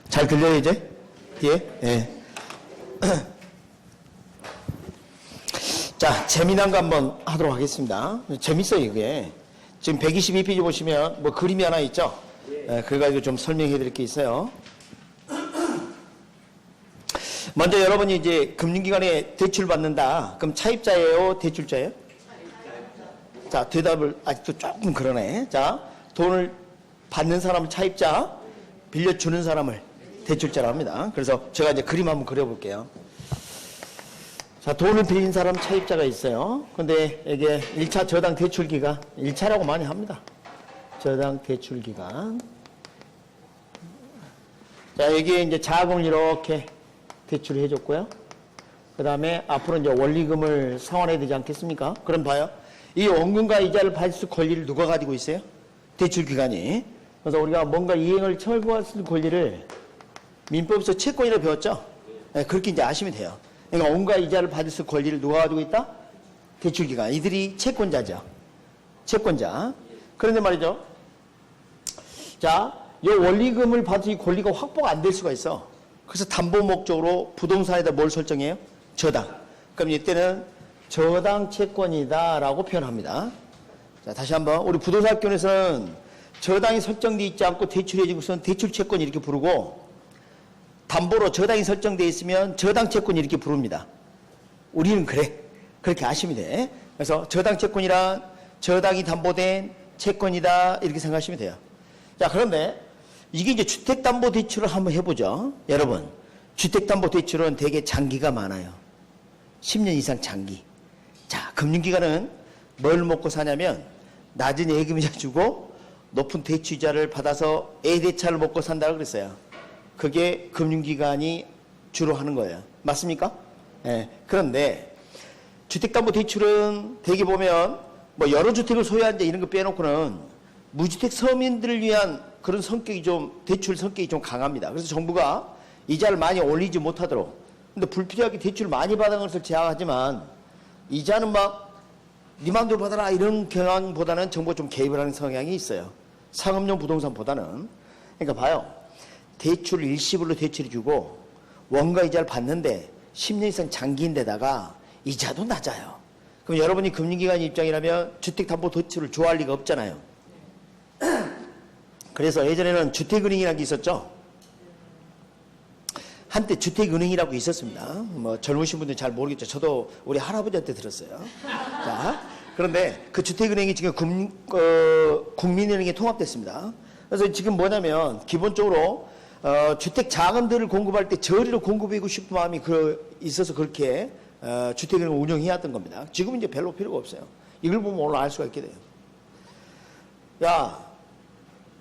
잘 들려요, 이제? 예? 예. 자, 재미난 거 한번 하도록 하겠습니다. 재밌어요, 이게. 지금 122페이지 보시면 뭐 그림이 하나 있죠? 예, 그래가지고 좀 설명해 드릴 게 있어요. 먼저 여러분이 이제 금융기관에 대출 받는다. 그럼 차입자예요? 대출자예요? 자, 대답을 아직도 조금 그러네. 자, 돈을 받는 사람을 차입자, 빌려주는 사람을 대출자라고 합니다. 그래서 제가 이제 그림 한번 그려볼게요. 자, 돈을 빌린 사람 차입자가 있어요. 근데 이게 1차 저당 대출기간, 1차라고 많이 합니다. 저당 대출기간. 자, 여기에 이제 자금을 이렇게 대출을 해줬고요. 그 다음에 앞으로 이제 원리금을 상환해야 되지 않겠습니까? 그럼 봐요. 이 원금과 이자를 받을 수 권리를 누가 가지고 있어요? 대출기관이. 그래서 우리가 뭔가 이행을 철거할 수 있는 권리를 민법에서 채권이라고 배웠죠? 네, 그렇게 이제 아시면 돼요. 그러니까 원금과 이자를 받을 수 있는 권리를 누가 가지고 있다? 대출기관. 이들이 채권자죠. 채권자. 그런데 말이죠. 자, 이 원리금을 받을 이 권리가 확보가 안 될 수가 있어. 그래서 담보 목적으로 부동산에다 뭘 설정해요? 저당. 그럼 이때는 저당 채권이다라고 표현합니다. 자, 다시 한번. 우리 부동산학교에서는 저당이 설정되어 있지 않고 대출해진 것은 대출 채권 이렇게 부르고, 담보로 저당이 설정되어 있으면 저당 채권 이렇게 부릅니다. 우리는 그래. 그렇게 아시면 돼. 그래서 저당 채권이란 저당이 담보된 채권이다 이렇게 생각하시면 돼요. 자, 그런데 이게 이제 주택담보대출을 한번 해보죠. 여러분, 주택담보대출은 되게 장기가 많아요. 10년 이상 장기. 자, 금융기관은 뭘 먹고 사냐면 낮은 예금이자 주고 높은 대출이자를 받아서 A대차를 먹고 산다고 그랬어요. 그게 금융기관이 주로 하는 거예요. 맞습니까? 네. 그런데 주택담보대출은 대개 보면 뭐 여러 주택을 소유한 자 이런 거 빼놓고는 무주택 서민들을 위한 그런 성격이 좀, 대출 성격이 좀 강합니다. 그래서 정부가 이자를 많이 올리지 못하도록. 근데 불필요하게 대출을 많이 받은 것을 제약하지만 이자는 막 네 맘대로 받아라 이런 경향보다는 정부가 좀 개입을 하는 성향이 있어요. 상업용 부동산보다는. 그러니까 봐요. 대출을 일시불로 대출해주고 원가 이자를 받는데 10년 이상 장기인데다가 이자도 낮아요. 그럼 여러분이 금융기관 입장이라면 주택담보대출을 좋아할 리가 없잖아요. 그래서 예전에는 주택은행이라는 게 있었죠. 한때 주택은행이라고 있었습니다. 뭐 젊으신 분들은 잘 모르겠죠. 저도 우리 할아버지한테 들었어요. 자, 그런데 그 주택은행이 지금 국민은행에 통합됐습니다. 그래서 지금 뭐냐면 기본적으로 주택 자금들을 공급할 때 저리로 공급하고 싶은 마음이 있어서 그렇게 주택은행을 운영해왔던 겁니다. 지금은 이제 별로 필요가 없어요. 이걸 보면 오늘 알 수가 있게 돼요. 야,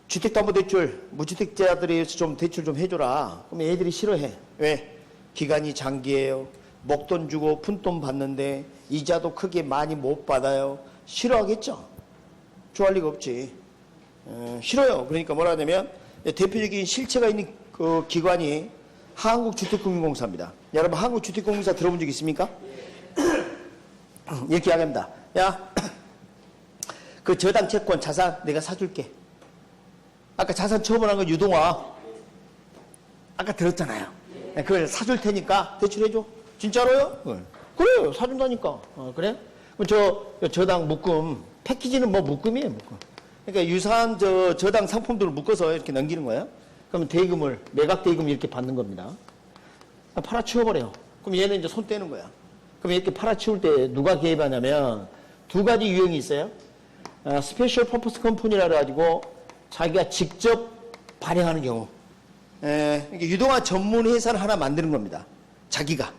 주택담보대출, 무주택자들이 좀 대출 좀 해줘라. 그럼 애들이 싫어해. 왜? 기간이 장기예요. 목돈 주고 푼돈 받는데 이자도 크게 많이 못 받아요. 싫어하겠죠? 좋아할 리가 없지. 싫어요. 그러니까 뭐라 하냐면 대표적인 실체가 있는 그 기관이 한국주택금융공사입니다. 여러분 한국주택금융공사 들어본 적 있습니까? 이렇게 이야기합니다. 야, 그 저당 채권 자산 내가 사줄게. 아까 자산 처분한 건 유동화. 아까 들었잖아요. 그걸 사줄 테니까 대출해줘. 진짜로요? 그래요. 사준다니까. 그래? 그럼 저당 묶음. 패키지는 뭐 묶음이에요, 묶음. 그러니까 유사한 저당 상품들을 묶어서 이렇게 넘기는 거예요. 그러면 대금을, 매각 대금 이렇게 받는 겁니다. 팔아치워버려요. 그럼 얘는 이제 손 떼는 거야. 그럼 이렇게 팔아치울 때 누가 개입하냐면 두 가지 유형이 있어요. 스페셜 퍼포스 컴퍼니라 가지고 자기가 직접 발행하는 경우. 그러니까 유동화 전문 회사를 하나 만드는 겁니다. 자기가.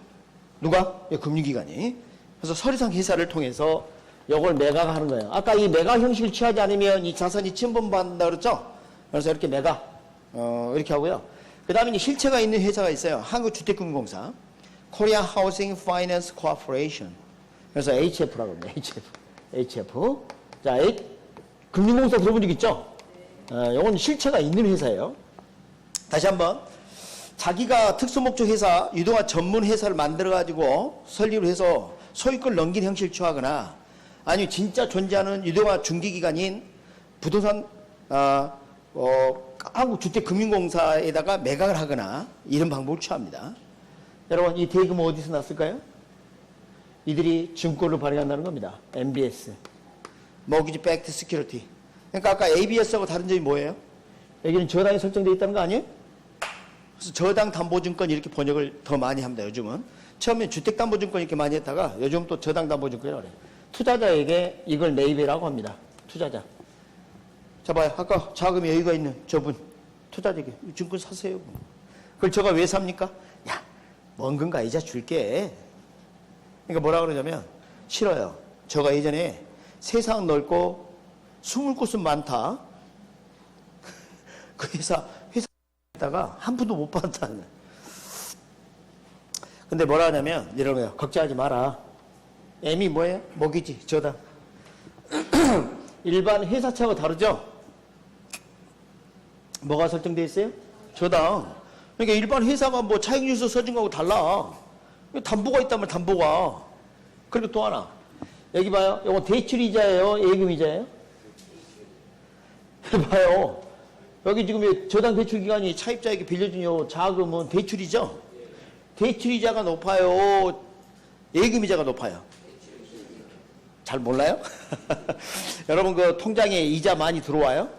누가? 금융기관이. 그래서 서류상 회사를 통해서 이걸 매각하는 거예요. 아까 이 매각 형식을 취하지 않으면 이 자산이 침범받는다 그랬죠? 그래서 이렇게 매각, 이렇게 하고요. 그 다음에 실체가 있는 회사가 있어요. 한국주택금융공사. Korea Housing Finance Corporation. 그래서 HF라고 합니다. HF. 자, 금융공사 들어본 적 있죠? 이건 실체가 있는 회사예요. 다시 한번. 자기가 특수목적 회사, 유동화 전문 회사를 만들어가지고 설립을 해서 소유권을 넘긴 형식을 취하거나 아니면 진짜 존재하는 유동화 중개기관인 부동산 한국주택금융공사에다가 매각을 하거나 이런 방법을 취합니다. 여러분, 이 대금은 어디서 났을까요? 이들이 증권을 발행한다는 겁니다. MBS, Mortgage Backed Security. 그러니까 아까 ABS하고 다른 점이 뭐예요? 여기는 저당이 설정되어 있다는 거 아니에요? 그래서 저당담보증권 이렇게 번역을 더 많이 합니다. 요즘은. 처음에 주택담보증권 이렇게 많이 했다가 요즘 또 저당담보증권이라고 그래요. 투자자에게 이걸 매입이라고 합니다. 투자자. 자 봐요. 아까 자금이 여유가 있는 저분 투자자에게 증권 사세요. 그걸 제가 왜 삽니까? 야, 먼 근가 이자 줄게. 그러니까 뭐라 그러냐면 싫어요. 제가 예전에 세상 넓고 숨을 곳은 많다. 그 회사에다가 한 푼도 못 받았다는 거예요. 근데 뭐라 하냐면 이런 거예요. 걱정하지 마라. M이 뭐예요? 먹이지, 저당. 일반 회사차하고 다르죠? 뭐가 설정되어 있어요? 저당. 그러니까 일반 회사가 뭐 차익률서 써준 거하고 달라. 담보가 있다면 담보가. 그리고 또 하나. 여기 봐요. 이거 대출이자예요? 예금이자예요? 봐요. 여기 지금 저당 대출 기간이 차입자에게 빌려준 요 자금은 대출이죠? 대출이자가 높아요? 예금이자가 높아요? 잘 몰라요? 여러분 그 통장에 이자 많이 들어와요?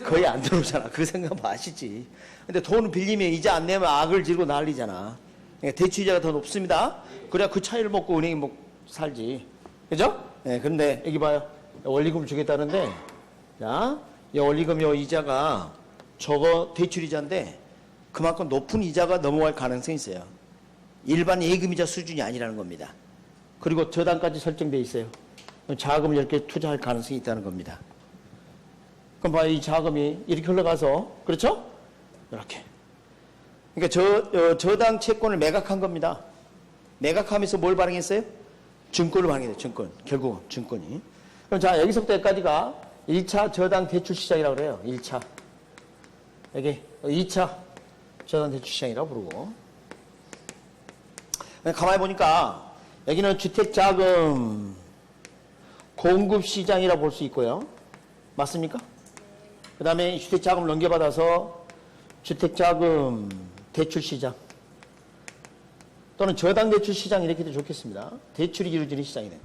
거의 안 들어오잖아. 그 생각하면 아시지. 근데 돈 빌리면 이자 안 내면 악을 지르고 난리잖아. 그러니까 대출이자가 더 높습니다. 그래야 그 차이를 먹고 은행이 살지. 그죠? 네, 근데 여기 봐요. 원리금 주겠다는데, 자, 이 원리금 요 이자가 저거 대출이자인데 그만큼 높은 이자가 넘어갈 가능성이 있어요. 일반 예금이자 수준이 아니라는 겁니다. 그리고 저당까지 설정되어 있어요. 자금을 이렇게 투자할 가능성이 있다는 겁니다. 그럼 봐요. 이 자금이 이렇게 흘러가서, 그렇죠? 이렇게. 그러니까 저당 채권을 매각한 겁니다. 매각하면서 뭘 발행했어요? 증권을 발행했어요. 증권. 결국은 증권이. 그럼 자, 여기서부터 여기까지가 1차 저당 대출 시장이라고 그래요. 1차. 여기 2차 저당 대출 시장이라고 부르고. 가만히 보니까 여기는 주택자금 공급 시장이라고 볼 수 있고요. 맞습니까? 그 다음에 주택자금을 넘겨받아서 주택자금 대출 시장 또는 저당 대출 시장 이렇게 해도 좋겠습니다. 대출이 이루어지는 시장이네.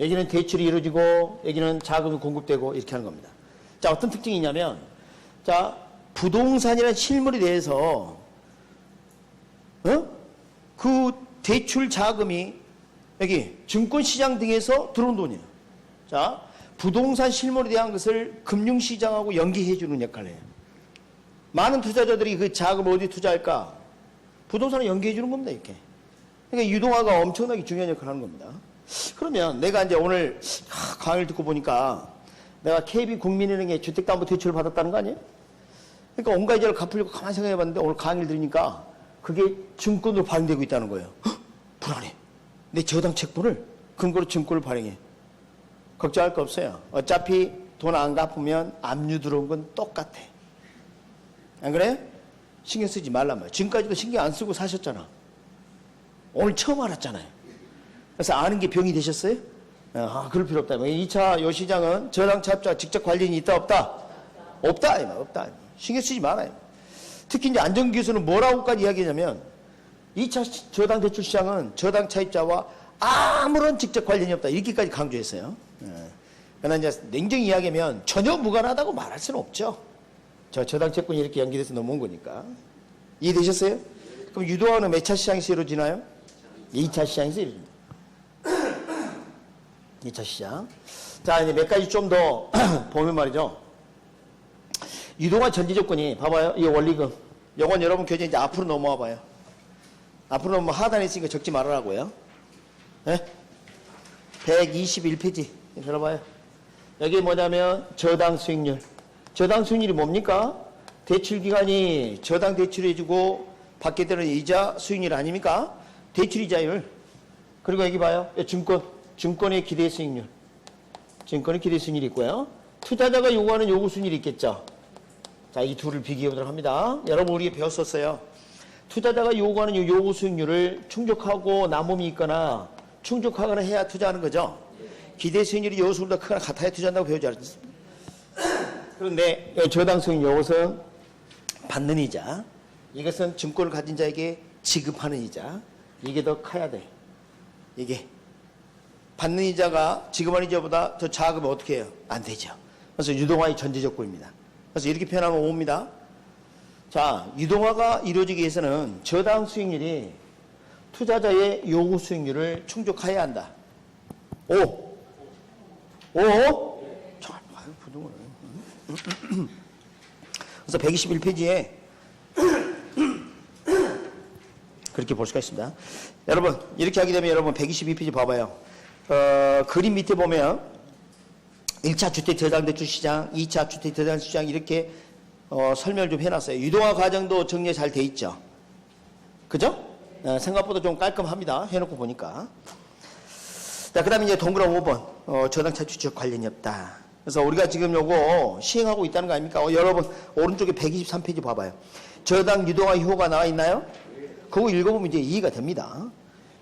여기는 대출이 이루어지고 여기는 자금이 공급되고 이렇게 하는 겁니다. 자, 어떤 특징이 있냐면 자, 부동산이라는 실물에 대해서 그 대출 자금이 여기 증권시장 등에서 들어온 돈이에요. 자, 부동산 실물에 대한 것을 금융시장하고 연계해 주는 역할을 해요. 많은 투자자들이 그 자금을 어디 투자할까? 부동산을 연계해 주는 겁니다. 이렇게. 그러니까 유동화가 엄청나게 중요한 역할을 하는 겁니다. 그러면 내가 이제 오늘 강의를 듣고 보니까 내가 KB국민은행에 주택담보대출을 받았다는 거 아니에요? 그러니까 온갖 이자를 갚으려고 가만히 생각해 봤는데 오늘 강의를 들으니까 그게 증권으로 발행되고 있다는 거예요. 불안해. 내 저당 채권을 근거로 증권을 발행해. 걱정할 거 없어요. 어차피 돈 안 갚으면 압류 들어온 건 똑같아. 안 그래? 신경 쓰지 말란 말이야. 지금까지도 신경 안 쓰고 사셨잖아. 오늘 처음 알았잖아요. 그래서 아는 게 병이 되셨어요? 아, 그럴 필요 없다. 2차 요 시장은 저당 차입자 직접 관련이 있다 없다? 없다. 없다. 신경 쓰지 말아요. 특히 이제 안정기 교수는 뭐라고까지 이야기하냐면 2차 저당 대출 시장은 저당 차입자와 아무런 직접 관련이 없다. 이렇게까지 강조했어요. 그러나 이제 냉정히 이야기하면 전혀 무관하다고 말할 수는 없죠. 저당 채권이 이렇게 연기돼서 넘어온 거니까. 이해되셨어요? 그럼 유동화는 몇 차 시장에서 이루어지나요? 2차 시장에서 이루어집니다. 2차 시장. 자, 이제 몇 가지 좀 더 보면 말이죠. 유동화 전제 조건이, 봐봐요. 이 원리금. 요건 여러분 교재 이제 앞으로 넘어와 봐요. 앞으로 넘어와 하단에 있으니까 적지 말으라고요. 네? 121페이지. 들어봐요. 여기 뭐냐면 저당 수익률. 저당 수익률이 뭡니까? 대출 기간이 저당 대출을 해주고 받게 되는 이자 수익률 아닙니까? 대출 이자율. 그리고 여기 봐요. 증권의 기대 수익률. 증권의 기대 수익률이 있고요. 투자자가 요구하는 요구 수익률이 있겠죠. 자, 이 둘을 비교해 보도록 합니다. 여러분 우리 배웠었어요. 투자자가 요구하는 요구 수익률을 충족하고 남음이 있거나 충족하거나 해야 투자하는 거죠. 기대 수익률이 요구수보다 크거나 같아야 투자한다고 배우지 않았습니까? 그런데 저당 수익률 이것은 받는 이자. 이것은 증권을 가진 자에게 지급하는 이자. 이게 더 커야 돼. 이게. 받는 이자가 지급하는 이자보다 더 작으면 어떻게 해요? 안 되죠. 그래서 유동화의 전제조건입니다. 그래서 이렇게 표현하면 옵니다. 자, 유동화가 이루어지기 위해서는 저당 수익률이 투자자의 요구 수익률을 충족해야 한다. 5. 5? 잘 봐요, 부동을. 그래서 121페이지에 그렇게 볼 수가 있습니다. 여러분, 이렇게 하게 되면 여러분 122페이지 봐봐요. 그림 밑에 보면 1차 주택저당대출 시장, 2차 주택저당대출 시장 이렇게 설명을 좀 해놨어요. 유동화 과정도 정리 잘 돼 있죠. 그죠? 생각보다 좀 깔끔합니다. 해놓고 보니까. 자, 그 다음에 이제 동그란 5번. 저당차 추적 관련이 없다. 그래서 우리가 지금 요거 시행하고 있다는 거 아닙니까? 여러분, 오른쪽에 123페이지 봐봐요. 저당 유동화 효과가 나와 있나요? 그거 읽어보면 이제 이해가 됩니다.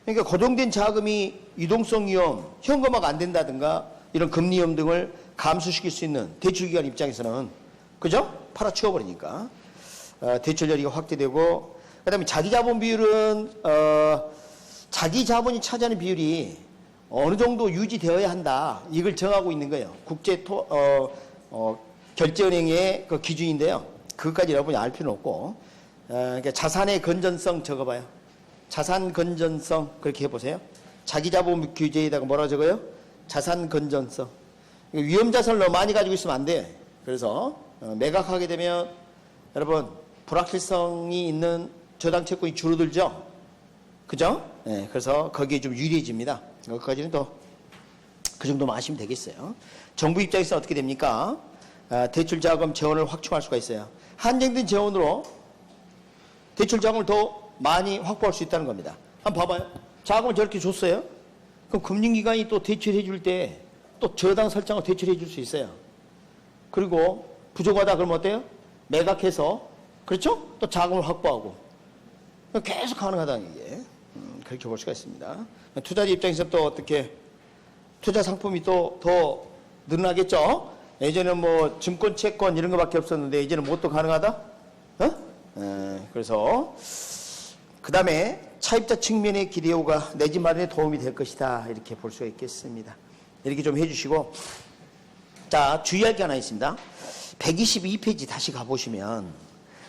그러니까 고정된 자금이 유동성 위험, 현금화가 안 된다든가 이런 금리 위험 등을 감수시킬 수 있는 대출기관 입장에서는, 그죠? 팔아치워버리니까. 대출 여리가 확대되고, 그 다음에 자기자본 비율은, 자기 자본이 차지하는 비율이 어느 정도 유지되어야 한다. 이걸 정하고 있는 거예요. 결제은행의 그 기준인데요. 그것까지 여러분이 알 필요는 없고, 그러니까 자산의 건전성 적어봐요. 자산 건전성 그렇게 해보세요. 자기자본 규제에다가 뭐라 적어요? 자산 건전성. 위험 자산을 너무 많이 가지고 있으면 안 돼. 그래서 매각하게 되면 여러분 불확실성이 있는 저당 채권이 줄어들죠. 그죠? 네, 그래서 거기에 좀 유리해집니다. 여기까지는 또 그 정도만 아시면 되겠어요. 정부 입장에서 어떻게 됩니까? 대출 자금 재원을 확충할 수가 있어요. 한정된 재원으로 대출 자금을 더 많이 확보할 수 있다는 겁니다. 한번 봐봐요. 자금을 저렇게 줬어요. 그럼 금융기관이 또 대출해 줄 때 또 저당 설정을 대출해 줄 수 있어요. 그리고 부족하다 그러면 어때요? 매각해서, 그렇죠? 또 자금을 확보하고. 계속 가능하다는 게 그렇게 볼 수가 있습니다. 투자자 입장에서 또 어떻게 투자 상품이 또 더 늘어나겠죠? 예전에는 뭐 증권, 채권 이런 거밖에 없었는데 이제는 뭐 또 가능하다? 그래서 그 다음에 차입자 측면의 기대효가 내 집 마련에 도움이 될 것이다. 이렇게 볼 수가 있겠습니다. 이렇게 좀 해주시고, 자, 주의할 게 하나 있습니다. 122페이지 다시 가보시면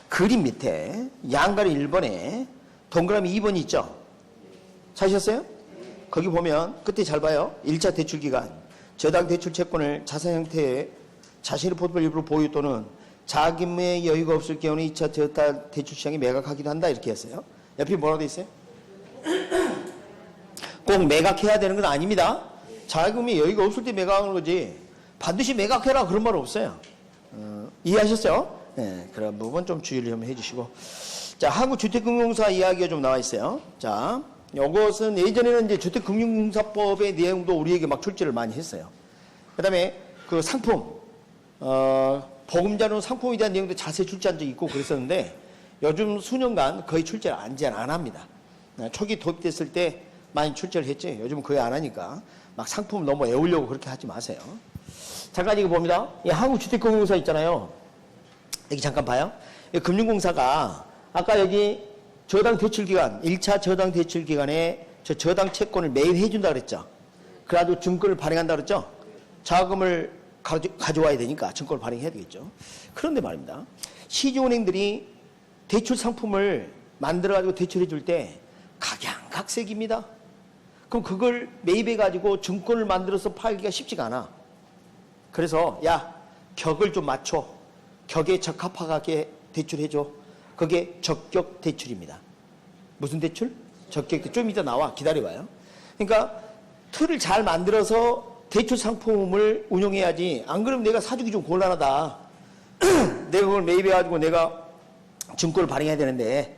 그림 밑에 양가리 1번에 동그라미 2번이 있죠? 찾으셨어요? 거기 보면 끝에 잘 봐요. 1차 대출기간 저당 대출 채권을 자산 형태의 자신의 포트폴리오 일부를 보유 또는 자금의 여유가 없을 경우는 2차 저당 대출 시장에 매각하기도 한다. 이렇게 했어요. 옆에 뭐라고 돼 있어요? 꼭 매각해야 되는 건 아닙니다. 자금이 여유가 없을 때 매각하는 거지 반드시 매각해라 그런 말 없어요. 이해하셨어요? 네, 그런 부분 좀 주의를 좀 해주시고, 자, 한국주택금융공사 이야기가 좀 나와 있어요. 자, 이것은 예전에는 이제 주택금융공사법의 내용도 우리에게 막 출제를 많이 했어요. 그 다음에 그 상품, 보금자료 상품에 대한 내용도 자세히 출제한 적이 있고 그랬었는데 요즘 수년간 거의 출제를 안 합니다. 초기 도입됐을 때 많이 출제를 했지 요즘은 거의 안 하니까 막 상품 너무 애우려고 그렇게 하지 마세요. 잠깐 이거 봅니다. 이 한국주택금융공사 있잖아요. 여기 잠깐 봐요. 이 금융공사가 아까 여기 저당 대출기간, 1차 저당 대출기간에 저당 채권을 매입 해준다 그랬죠. 그래가지고 증권을 발행한다 그랬죠. 자금을 가져와야 되니까 증권을 발행해야 되겠죠. 그런데 말입니다. 시중은행들이 대출 상품을 만들어가지고 대출해 줄 때 각양각색입니다. 그럼 그걸 매입해가지고 증권을 만들어서 팔기가 쉽지가 않아. 그래서 야, 격을 좀 맞춰. 격에 적합하게 대출해줘. 그게 적격 대출입니다. 무슨 대출? 적격 대출. 좀 이따 나와. 기다려봐요. 그러니까 틀을 잘 만들어서 대출 상품을 운용해야지. 안 그러면 내가 사주기 좀 곤란하다. 내가 그걸 매입해가지고 내가 증권을 발행해야 되는데.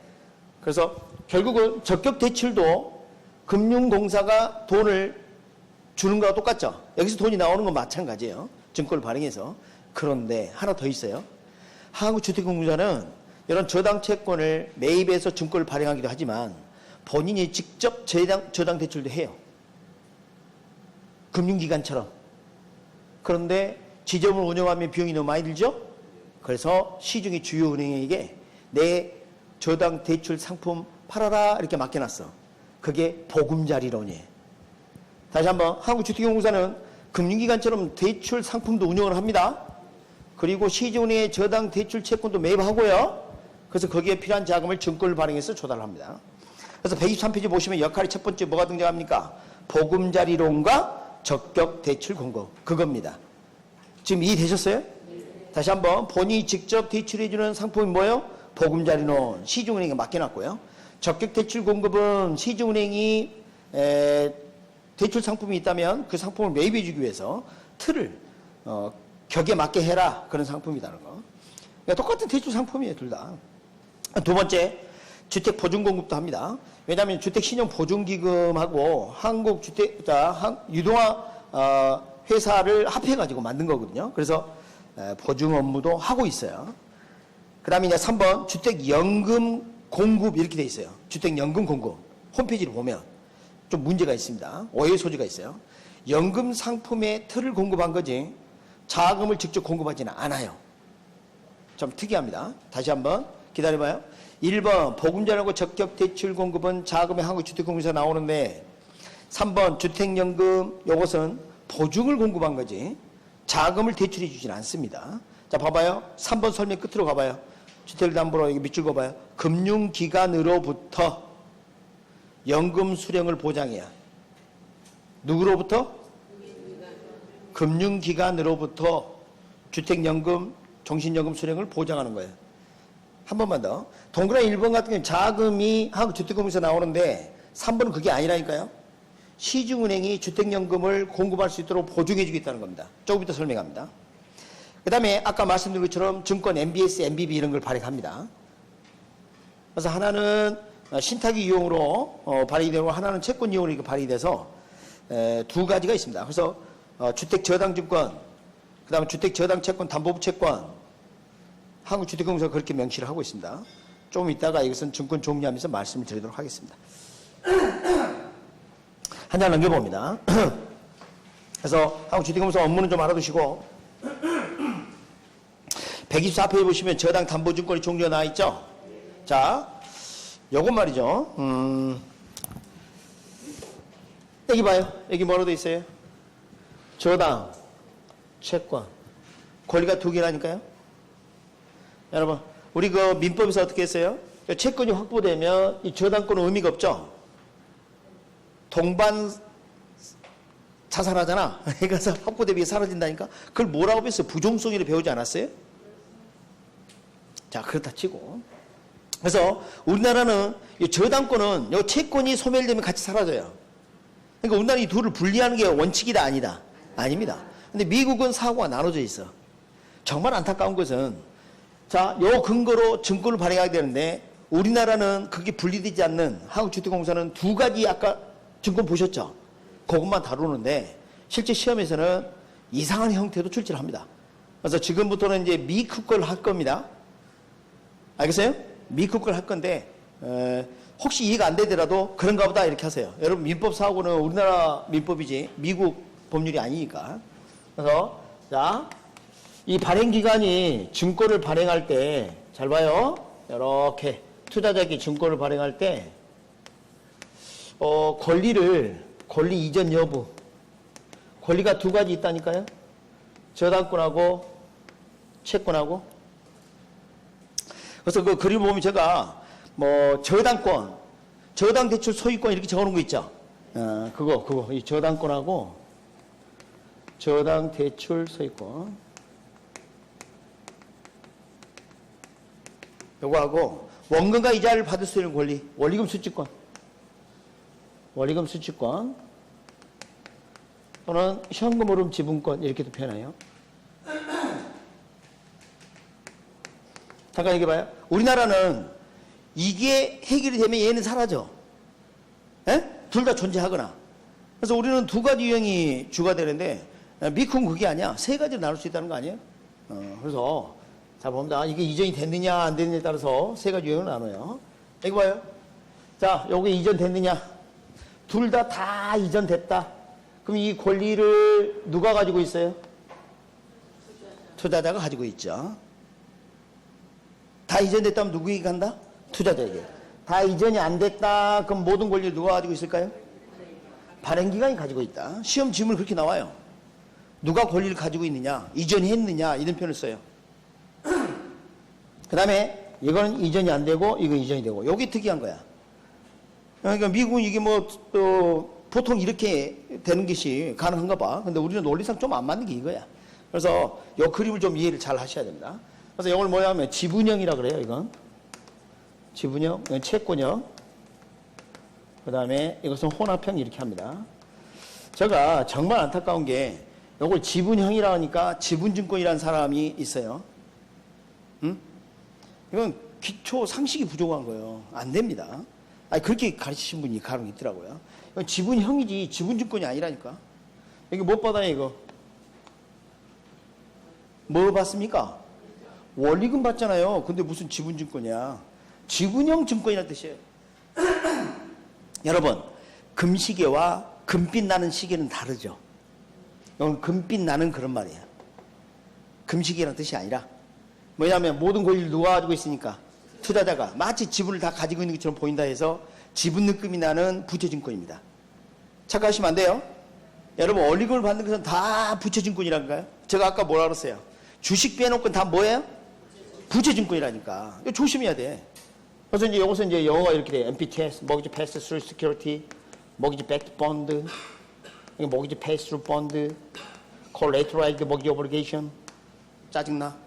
그래서 결국은 적격 대출도 금융공사가 돈을 주는 거와 똑같죠. 여기서 돈이 나오는 건 마찬가지예요. 증권을 발행해서. 그런데 하나 더 있어요. 한국주택금융공사는 이런 저당 채권을 매입해서 증권을 발행하기도 하지만 본인이 직접 저당 대출도 해요. 금융기관처럼. 그런데 지점을 운영하면 비용이 너무 많이 들죠? 그래서 시중의 주요 은행에게 내 저당 대출 상품 팔아라 이렇게 맡겨놨어. 그게 보금자리론이에요. 다시 한번 한국주택연구사는 금융기관처럼 대출 상품도 운영을 합니다. 그리고 시중은행의 저당 대출 채권도 매입하고요. 그래서 거기에 필요한 자금을 증권을 발행해서 조달을 합니다. 그래서 123페이지 보시면 역할이 첫 번째 뭐가 등장합니까? 보금자리론과 적격 대출 공급. 그겁니다. 지금 이해되셨어요? 다시 한번 본인이 직접 대출해주는 상품이 뭐예요? 보금자리론 시중은행에 맡겨놨고요. 적격 대출 공급은 시중은행이 대출 상품이 있다면 그 상품을 매입해주기 위해서 틀을 격에 맞게 해라 그런 상품이라는 거. 그러니까 똑같은 대출 상품이에요, 둘 다. 두 번째, 주택 보증 공급도 합니다. 왜냐하면 주택신용보증기금하고 유동화 회사를 합해가지고 만든 거거든요. 그래서 보증 업무도 하고 있어요. 그 다음에 이제 3번, 주택연금 공급 이렇게 돼 있어요. 주택연금 공급. 홈페이지를 보면 좀 문제가 있습니다. 오해 소지가 있어요. 연금 상품의 틀을 공급한 거지 자금을 직접 공급하지는 않아요. 좀 특이합니다. 다시 한번 기다려봐요. 1번 보금자리하고 적격 대출 공급은 자금의 한국주택공사에서 나오는데 3번 주택연금 요것은 보증을 공급한 거지 자금을 대출해 주진 않습니다. 자 봐봐요. 3번 설명 끝으로 가봐요. 주택담보로 이거 밑줄 그어봐요. 금융기관으로부터 연금 수령을 보장해야. 누구로부터? 금융기관으로부터 주택연금, 종신연금 수령을 보장하는 거예요. 한 번만 더. 동그라미 1번 같은 경우는 자금이 한국주택공사에서 나오는데 3번은 그게 아니라니까요. 시중은행이 주택연금을 공급할 수 있도록 보증해 주겠다는 겁니다. 조금 이따 설명합니다. 그 다음에 아까 말씀드린 것처럼 증권 MBS, MBB 이런 걸 발행합니다. 그래서 하나는 신탁이 이용으로 발행이 되고 하나는 채권 이용으로 이렇게 발행이 돼서 두 가지가 있습니다. 그래서 주택저당증권, 그 다음에 주택저당채권, 담보부채권 한국주택공사가 그렇게 명시를 하고 있습니다. 좀 이따가 이것은 증권 정리하면서 말씀을 드리도록 하겠습니다. 한 장 넘겨봅니다. 그래서 한국주택공사 업무는 좀 알아두시고 124페이지 보시면 저당 담보증권이 종류가 나와 있죠. 자, 요건 말이죠. 여기 봐요. 여기 뭐로 돼 있어요? 저당, 채권. 권리가 두 개라니까요. 여러분, 우리 그 민법에서 어떻게 했어요? 채권이 확보되면 이 저당권은 의미가 없죠. 동반 자살하잖아. 그래서 확보 대비에 사라진다니까. 그걸 뭐라고 배웠어요? 부종성이를 배우지 않았어요? 자, 그렇다 치고. 그래서 우리나라는 이 저당권은 이 채권이 소멸되면 같이 사라져요. 그러니까 우리나라는 이 둘을 분리하는 게 원칙이다 아니다? 아닙니다. 근데 미국은 사고가 나눠져 있어. 정말 안타까운 것은 자, 요 근거로 증권을 발행하게 되는데 우리나라는 그게 분리되지 않는 한국주택공사는 두 가지 아까 증권 보셨죠? 그것만 다루는데 실제 시험에서는 이상한 형태도 출제를 합니다. 그래서 지금부터는 이제 미국 걸 할 겁니다. 알겠어요? 미국 걸 할 건데 혹시 이해가 안 되더라도 그런가 보다 이렇게 하세요. 여러분 민법 사고는 우리나라 민법이지 미국 법률이 아니니까. 그래서 자, 이 발행기관이 증권을 발행할 때 잘 봐요. 이렇게 투자자에게 증권을 발행할 때 권리 이전 여부. 권리가 두 가지 있다니까요. 저당권하고 채권하고. 그래서 그 그림 보면 제가 뭐 저당권, 저당 대출 소유권 이렇게 적어놓은 거 있죠. 그거 이 저당권하고 저당 대출 소유권. 요거하고 원금과 이자를 받을 수 있는 권리, 원리금 수취권. 원리금 수취권 또는 현금 흐름 지분권 이렇게도 표현해요. 잠깐 얘기해 봐요. 우리나라는 이게 해결이 되면 얘는 사라져. 둘 다 존재하거나. 그래서 우리는 두 가지 유형이 주가 되는데 미국은 그게 아니야. 세 가지로 나눌 수 있다는 거 아니에요? 그래서 자 봅니다. 이게 이전이 됐느냐 안 됐느냐에 따라서 세 가지 유형을 나눠요. 여기 봐요. 자, 요게 이전됐느냐? 둘 다 이전됐다. 그럼 이 권리를 누가 가지고 있어요? 투자자가 가지고 있죠. 다 이전됐다면 누구에게 간다? 투자자에게. 다 이전이 안 됐다. 그럼 모든 권리를 누가 가지고 있을까요? 발행기관이 가지고 있다. 시험 질문이 그렇게 나와요. 누가 권리를 가지고 있느냐, 이전이 했느냐, 이런 표현을 써요. 그 다음에 이거는 이전이 안 되고 이거 이전이 되고. 여기 특이한 거야. 그러니까 미국은 이게 뭐 보통 이렇게 되는 것이 가능한가 봐. 근데 우리는 논리상 좀 안 맞는 게 이거야. 그래서 이 그림을 좀 이해를 잘 하셔야 됩니다. 그래서 이걸 뭐냐 하면 지분형이라 그래요. 이건 지분형, 이건 채권형, 그 다음에 이것은 혼합형 이렇게 합니다. 제가 정말 안타까운 게 이걸 지분형이라 하니까 지분증권이라는 사람이 있어요. 응? 이건 기초 상식이 부족한 거예요. 안 됩니다. 아니, 그렇게 가르치신 분이 간혹 있더라고요. 이건 지분형이지 지분증권이 아니라니까. 이게 못 받아요, 이거. 뭐 받습니까? 원리금 받잖아요. 근데 무슨 지분증권이야. 지분형 증권이라는 뜻이에요. 여러분, 금시계와 금빛 나는 시계는 다르죠. 이건 금빛 나는 그런 말이에요. 금시계라는 뜻이 아니라 뭐냐면 모든 권리를 누가 가지고 있으니까 투자자가 마치 지분을 다 가지고 있는 것처럼 보인다 해서 지분 느낌이 나는 부채증권입니다. 착각하시면 안 돼요. 여러분, 원리금을 받는 것은 다 부채증권이란가요? 제가 아까 뭐라 그랬어요? 주식 빼놓고 다 뭐예요? 부채증권이라니까. 이거 조심해야 돼. 그래서 이제 여기서 이제 영어가 이렇게 돼요. MPTS, Mortgage Pass-Through Security, Mortgage Backed Bond, Mortgage Pass-Through Bond, Collateralized Mortgage Obligation. 짜증나?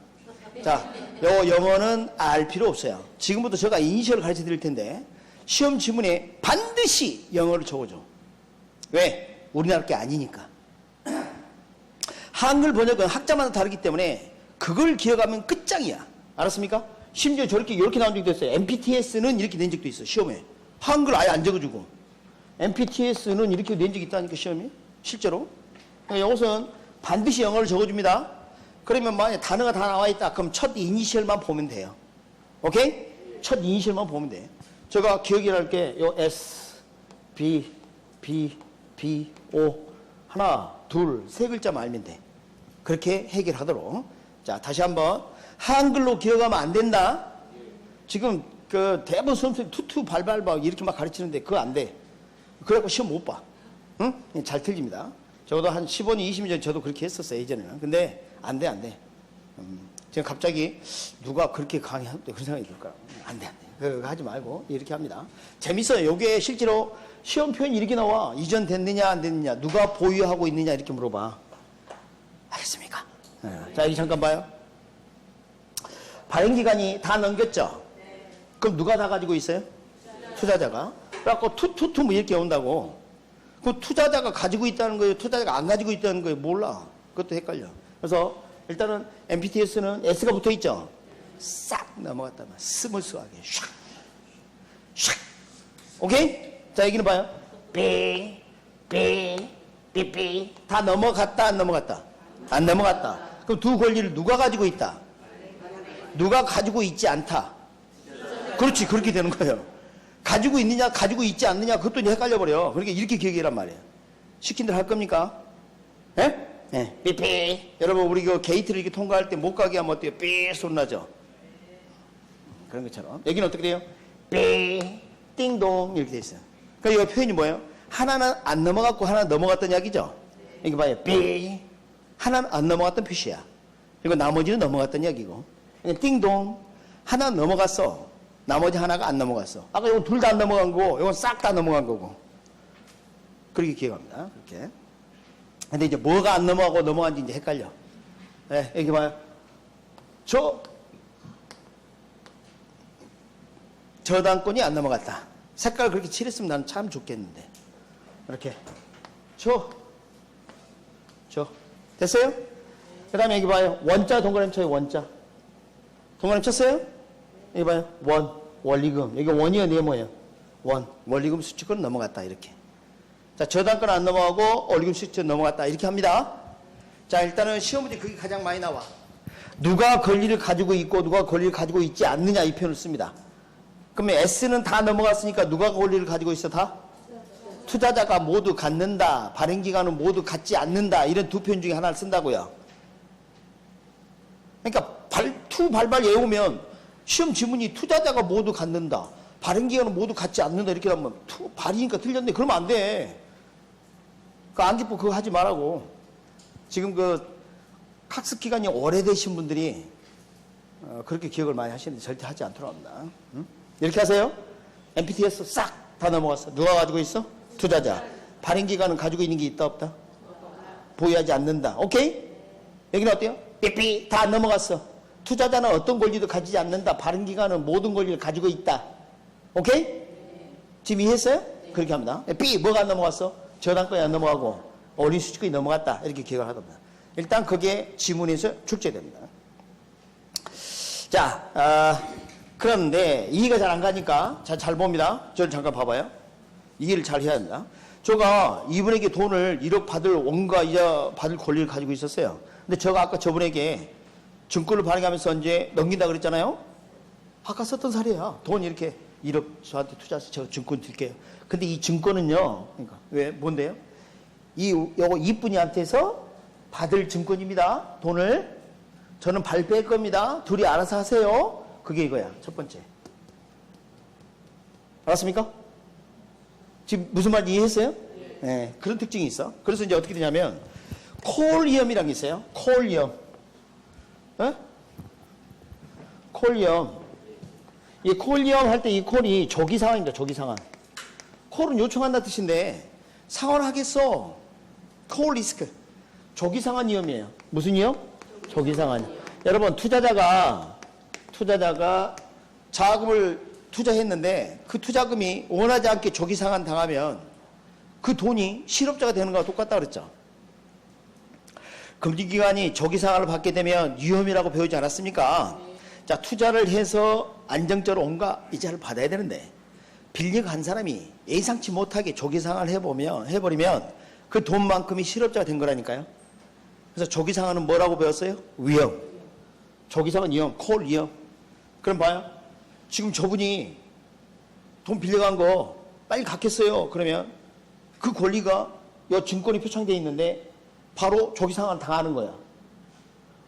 자, 요 영어는 알 필요 없어요. 지금부터 제가 이니셜을 가르쳐 드릴 텐데 시험 지문에 반드시 영어를 적어줘. 왜? 우리나라 게 아니니까. 한글 번역은 학자마다 다르기 때문에 그걸 기억하면 끝장이야. 알았습니까? 심지어 저렇게 이렇게 나온 적도 있어요. MPTS는 이렇게 낸 적도 있어, 시험에. 한글 아예 안 적어주고. MPTS는 이렇게 낸 적이 있다니까, 시험에. 실제로. 그러니까 이것은 반드시 영어를 적어줍니다. 그러면 만약에 단어가 다 나와 있다. 그럼 첫 이니셜만 보면 돼요. 오케이? 첫 이니셜만 보면 돼. 제가 기억이 날 게 요 S, B, B, B, O 하나, 둘, 세 글자만 알면 돼. 그렇게 해결하도록. 자, 다시 한번. 한글로 기억하면 안 된다. 지금 그 대부분 수험생이 투투 발발 막 이렇게 막 가르치는데 그거 안 돼. 그래갖고 시험 못 봐. 응? 잘 틀립니다. 적어도 한 15년, 20년 전에 저도 그렇게 했었어요, 예전에는. 근데 안 돼, 안 돼. 제가 갑자기 누가 그렇게 강의하는데 그런 생각이 들까? 안 돼, 안 돼. 그거 하지 말고 이렇게 합니다. 재밌어요. 이게 실제로 시험 표현이 이렇게 나와. 이전 됐느냐, 안 됐느냐. 누가 보유하고 있느냐 이렇게 물어봐. 알겠습니까? 자, 여기 잠깐 봐요. 발행기간이 다 넘겼죠? 그럼 누가 다 가지고 있어요? 투자자가. 그래갖고 투투투 뭐 이렇게 온다고. 그 투자자가 가지고 있다는 거예요? 투자자가 안 가지고 있다는 거예요? 몰라. 그것도 헷갈려. 그래서 일단은 MPTS는 S가 붙어 있죠? 싹 넘어갔다. 스물스하게. 샥. 샥. 오케이? 자, 여기는 봐요. 삐, 삐, 삐. 다 넘어갔다, 안 넘어갔다? 안 넘어갔다. 그럼 두 권리를 누가 가지고 있다? 누가 가지고 있지 않다. 그렇지, 그렇게 되는 거예요. 가지고 있느냐, 가지고 있지 않느냐, 그것도 이제 헷갈려버려. 그러니까 이렇게 기억해란 말이에요. 시킨 대로 할 겁니까? 예? 예. 삐삐. 여러분, 우리 그 게이트를 이렇게 통과할 때 못 가게 하면 어때요? 삐 소리 나죠? 그런 것처럼. 여기는 어떻게 돼요? 삐, 띵동, 이렇게 돼 있어요. 그러니까 이 표현이 뭐예요? 하나는 안 넘어갔고 하나는 넘어갔던 이야기죠? 여기 봐요. 삐. 하나는 안 넘어갔던 표시야. 그리고 나머지는 넘어갔던 이야기고. 띵동. 하나 넘어갔어. 나머지 하나가 안 넘어갔어. 아까 이건 둘 다 안 넘어간 거고, 이건 싹 다 넘어간 거고. 그렇게 기억합니다. 그렇게. 근데 이제 뭐가 안 넘어가고 넘어간지 이제 헷갈려. 네, 여기 봐요. 저당권이 안 넘어갔다. 색깔 그렇게 칠했으면 나는 참 좋겠는데. 이렇게. 됐어요? 그 다음에 여기 봐요. 원자 동그라미 쳐요, 원자. 동그라미 쳤어요? 여기 봐요. 원리금. 여기 원이요, 네모예요. 원리금 수치권 넘어갔다, 이렇게. 자, 저당권 안 넘어가고 원리금 수치권 넘어갔다, 이렇게 합니다. 자, 일단은 시험 문제 그게 가장 많이 나와. 누가 권리를 가지고 있고 누가 권리를 가지고 있지 않느냐 이 표현을 씁니다. 그러면 S는 다 넘어갔으니까 누가 권리를 가지고 있어 다? 투자자가 모두 갖는다. 발행기관은 모두 갖지 않는다. 이런 두 표현 중에 하나를 쓴다고요. 그러니까 발발 외우면 시험 지문이 투자자가 모두 갖는다, 발행기간은 모두 갖지 않는다 이렇게 하면 발이니까 틀렸네. 그러면 안 돼. 그 암기법 그거 하지 말라고. 지금 그 학습 기간이 오래되신 분들이 그렇게 기억을 많이 하시는데 절대 하지 않도록 합니다. 응? 이렇게 하세요. MPTS 싹 다 넘어갔어. 누가 가지고 있어? 투자자. 발행기간은 가지고 있는 게 있다 없다? 보유하지 않는다. 오케이? 여기는 어때요? 삐삐 다 넘어갔어. 투자자는 어떤 권리도 가지지 않는다. 발행기간은 모든 권리를 가지고 있다. 오케이? 지금 이해했어요? 그렇게 합니다. 삐 뭐가 안 넘어갔어? 저당권이 안 넘어가고 어린 수익권이 넘어갔다. 이렇게 기억을 하답니다. 일단 그게 지문에서 출제됩니다. 자, 그런데 이해가 잘 안 가니까 잘 봅니다. 저를 잠깐 봐봐요. 이해를 잘 해야 합니다. 제가 이분에게 돈을 1억 받을 원가 이자 받을 권리를 가지고 있었어요. 근데 제가 아까 저분에게 증권을 발행하면서 이제 넘긴다 그랬잖아요. 아까 썼던 사례야. 돈 이렇게 1억 저한테 투자해서 제가 증권 드릴게요. 근데 이 증권은요. 그러니까 왜 뭔데요? 요거 이분이한테서 받을 증권입니다. 돈을 저는 발표할 겁니다. 둘이 알아서 하세요. 그게 이거야. 첫 번째. 알았습니까? 지금 무슨 말인지 이해했어요? 네, 그런 특징이 있어. 그래서 이제 어떻게 되냐면 콜리엄이라는 게 있어요. 콜리엄. 어? 콜리엄. 이 콜리엄 할 때 이 콜이 조기상환입니다. 조기상환. 콜은 요청한다 뜻인데 상환하겠어. 콜 리스크. 조기상환 위험이에요. 무슨 위험? 조기상환. 여러분 투자자가 자금을 투자했는데 그 투자금이 원하지 않게 조기상환 당하면 그 돈이 실업자가 되는 거와 똑같다 그랬죠. 금융기관이 조기상환을 받게 되면 위험이라고 배우지 않았습니까? 자, 투자를 해서 안정적으로 온갖 이자를 받아야 되는데 빌려가 한 사람이 예상치 못하게 조기상환을 해버리면 그 돈만큼이 실업자가 된 거라니까요. 그래서 조기상환은 뭐라고 배웠어요? 위험. 조기상환 위험, 콜 위험. 그럼 봐요. 지금 저분이 돈 빌려간 거 빨리 갚겠어요. 그러면 그 권리가 이 증권이 표창되어 있는데 바로 조기상환 당하는 거야.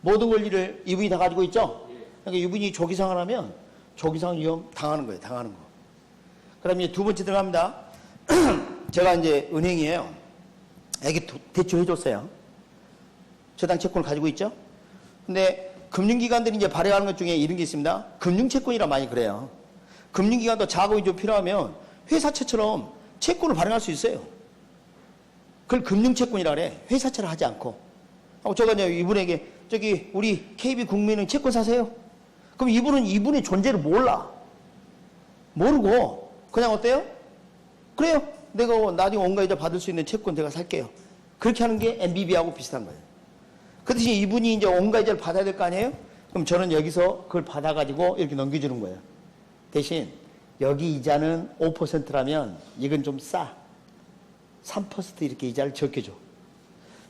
모든 권리를 이분이 다 가지고 있죠? 그러니까 이분이 조기상환하면 조기상환 위험 당하는 거예요. 당하는 거. 그럼 이제 두 번째 들어갑니다. 제가 이제 은행이에요. 애기 대출 해줬어요. 저당 채권을 가지고 있죠? 근데 금융기관들이 이제 발행하는 것 중에 이런 게 있습니다. 금융채권이라 많이 그래요. 금융기관도 자금이 좀 필요하면 회사채처럼 채권을 발행할 수 있어요. 그걸 금융채권이라 그래. 회사채를 하지 않고. 제가 이제 이분에게 저기 우리 KB국민은 채권 사세요. 그럼 이분은 이분의 존재를 몰라. 모르고 그냥 어때요? 그래요. 내가 나중에 원가이자 받을 수 있는 채권 내가 살게요. 그렇게 하는 게 MBB하고 비슷한 거예요. 그 대신 이분이 이제 원가이자를 받아야 될 거 아니에요? 그럼 저는 여기서 그걸 받아가지고 이렇게 넘겨주는 거예요. 대신 여기 이자는 5%라면 이건 좀 싸. 3% 이렇게 이자를 적게 줘.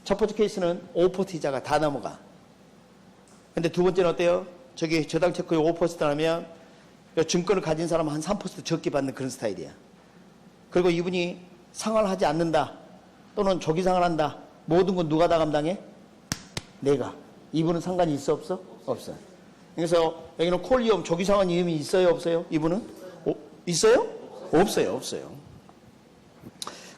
첫 번째 케이스는 5% 이자가 다 넘어가. 근데 두 번째는 어때요? 저기 저당 채권이 5%라면 증권을 가진 사람은 한 3% 적게 받는 그런 스타일이야. 그리고 이분이 상환하지 않는다. 또는 조기상환한다. 모든 건 누가 다 감당해? 내가. 이분은 상관이 있어 없어? 없어. 그래서 여기는 콜리엄 조기상환 위험이 있어요 없어요? 이분은? 있어요? 없어요. 없어요.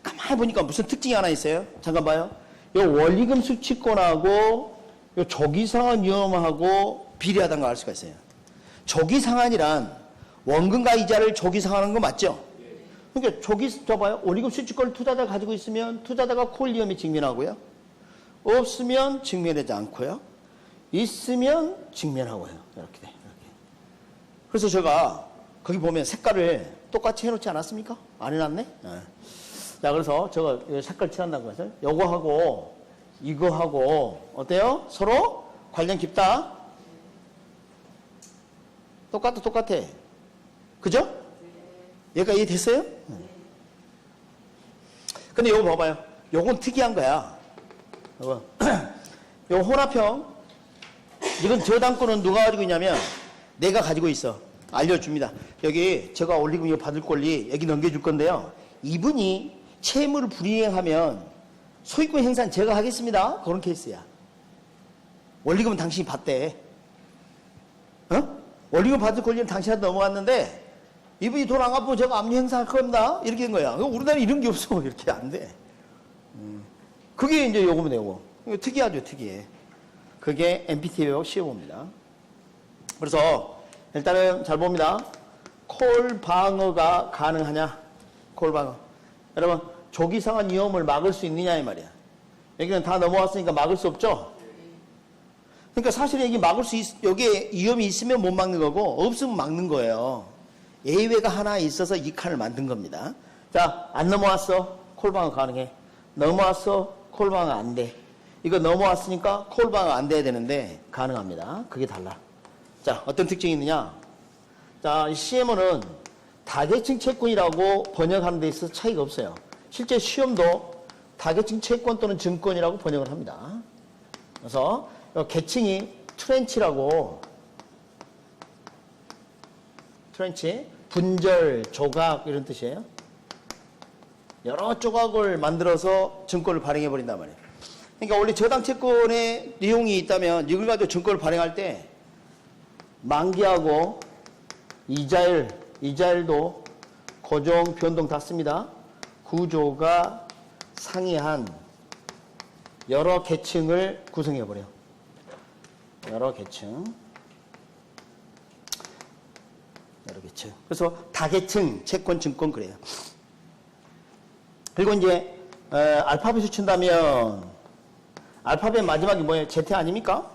가만히 보니까 무슨 특징이 하나 있어요. 잠깐 봐요. 요 원리금 수취권하고 요 조기상환 위험하고 비례하다는 걸 알 수가 있어요. 조기상환이란 원금과 이자를 조기상환하는 거 맞죠? 그러니까 저 봐요. 원리금 수취권을 투자자가 가지고 있으면 투자자가 콜리엄에 직면하고요. 없으면 직면하지 않고요. 있으면 직면하고요. 이렇게 돼. 이렇게. 그래서 제가 거기 보면 색깔을 똑같이 해놓지 않았습니까? 안 해놨네? 네. 자, 그래서 제가 색깔 칠한다고 해서 요거하고 이거하고 어때요? 서로 관련 깊다? 똑같아. 그죠? 여기까지 이해됐어요? 근데 요거 봐봐요. 요건 특이한 거야. 요거. 요 혼합형. 이건 저당권은 누가 가지고 있냐면 내가 가지고 있어. 알려줍니다. 여기 제가 올리금 이거 받을 권리 여기 넘겨줄 건데요. 이분이 채무를 불이행하면 소유권 행사는 제가 하겠습니다. 그런 케이스야. 원리금은 당신이 받대. 어? 원리금 받을 권리는 당신한테 넘어갔는데 이분이 돈 안 갚으면 제가 압류 행사할 겁니다. 이렇게 된 거야. 우리나라에 이런 게 없어. 이렇게 안 돼. 그게 이제 요금 내고. 이거 특이하죠, 특이해. 그게 MPT 배역 시험입니다. 그래서 일단은 잘 봅니다. 콜 방어가 가능하냐? 콜 방어. 여러분, 조기 상환 위험을 막을 수 있느냐 이 말이야. 여기는 다 넘어왔으니까 막을 수 없죠? 그러니까 사실 여기에 위험이 있으면 못 막는 거고 없으면 막는 거예요. 예외가 하나 있어서 이 칸을 만든 겁니다. 자, 안 넘어왔어. 콜 방어 가능해. 넘어왔어. 콜 방어 안 돼. 이거 넘어왔으니까 콜 방어 안 돼야 되는데 가능합니다. 그게 달라. 자, 어떤 특징이 있느냐? 자, 이 CMO는 다계층 채권이라고 번역하는 데 있어서 차이가 없어요. 실제 시험도 다계층 채권 또는 증권이라고 번역을 합니다. 그래서 계층이 트렌치라고, 트렌치, 분절, 조각 이런 뜻이에요. 여러 조각을 만들어서 증권을 발행해 버린단 말이에요. 그러니까 원래 저당 채권의 내용이 있다면 이걸 가지고 증권을 발행할 때 만기하고 이자율도 고정, 변동 다 씁니다. 구조가 상이한 여러 계층을 구성해 버려요. 여러 계층. 그래서 다계층 채권, 증권 그래요. 그리고 이제 알파벳을 친다면 알파벳 마지막이 뭐예요? Z 아닙니까?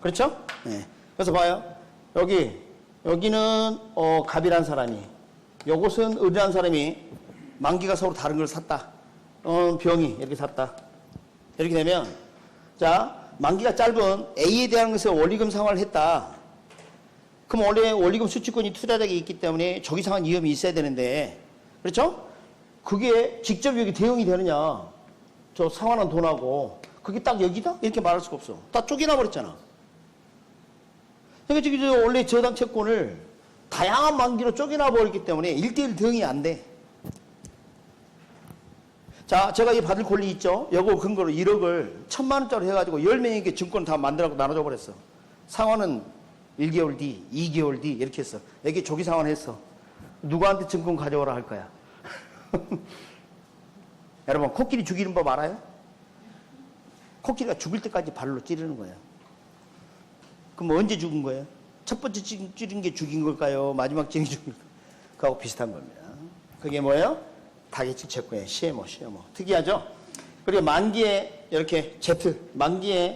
그렇죠? 네. 그래서 봐요. 여기는 갑이라는 사람이, 요것은 을이라는 사람이 만기가 서로 다른 걸 샀다. 병이 이렇게 샀다. 이렇게 되면 자, 만기가 짧은 A에 대한 것에 원리금 상환을 했다. 그럼 원래 원리금 수취권이 투자자에게 있기 때문에 조기상환 위험이 있어야 되는데, 그렇죠? 그게 직접 여기 대응이 되느냐? 저 상환한 돈하고 그게 딱 여기다? 이렇게 말할 수가 없어. 다 쪼개나 버렸잖아. 그러니까 지금 원래 저당 채권을 다양한 만기로 쪼개나 버렸기 때문에 1대1 대응이 안 돼. 자, 제가 이 받을 권리 있죠? 요거 근거로 1억을 1,000만 원짜리 해가지고 10명에게 증권 다 만들라고 나눠줘 버렸어. 상환은 1개월 뒤, 2개월 뒤 이렇게 했어. 여기 조기 상환했어. 누구한테 증권 가져오라 할 거야? 여러분, 코끼리 죽이는 법 알아요? 코끼리가 죽을 때까지 발로 찌르는 거예요. 그럼 언제 죽은 거예요? 첫 번째 찌른 게 죽인 걸까요? 마지막 찌른 게 죽인 걸까요? 그거하고 비슷한 겁니다. 그게 뭐예요? 다계층 채권의 CMO. 특이하죠? 그리고 만기에 이렇게 Z, 만기에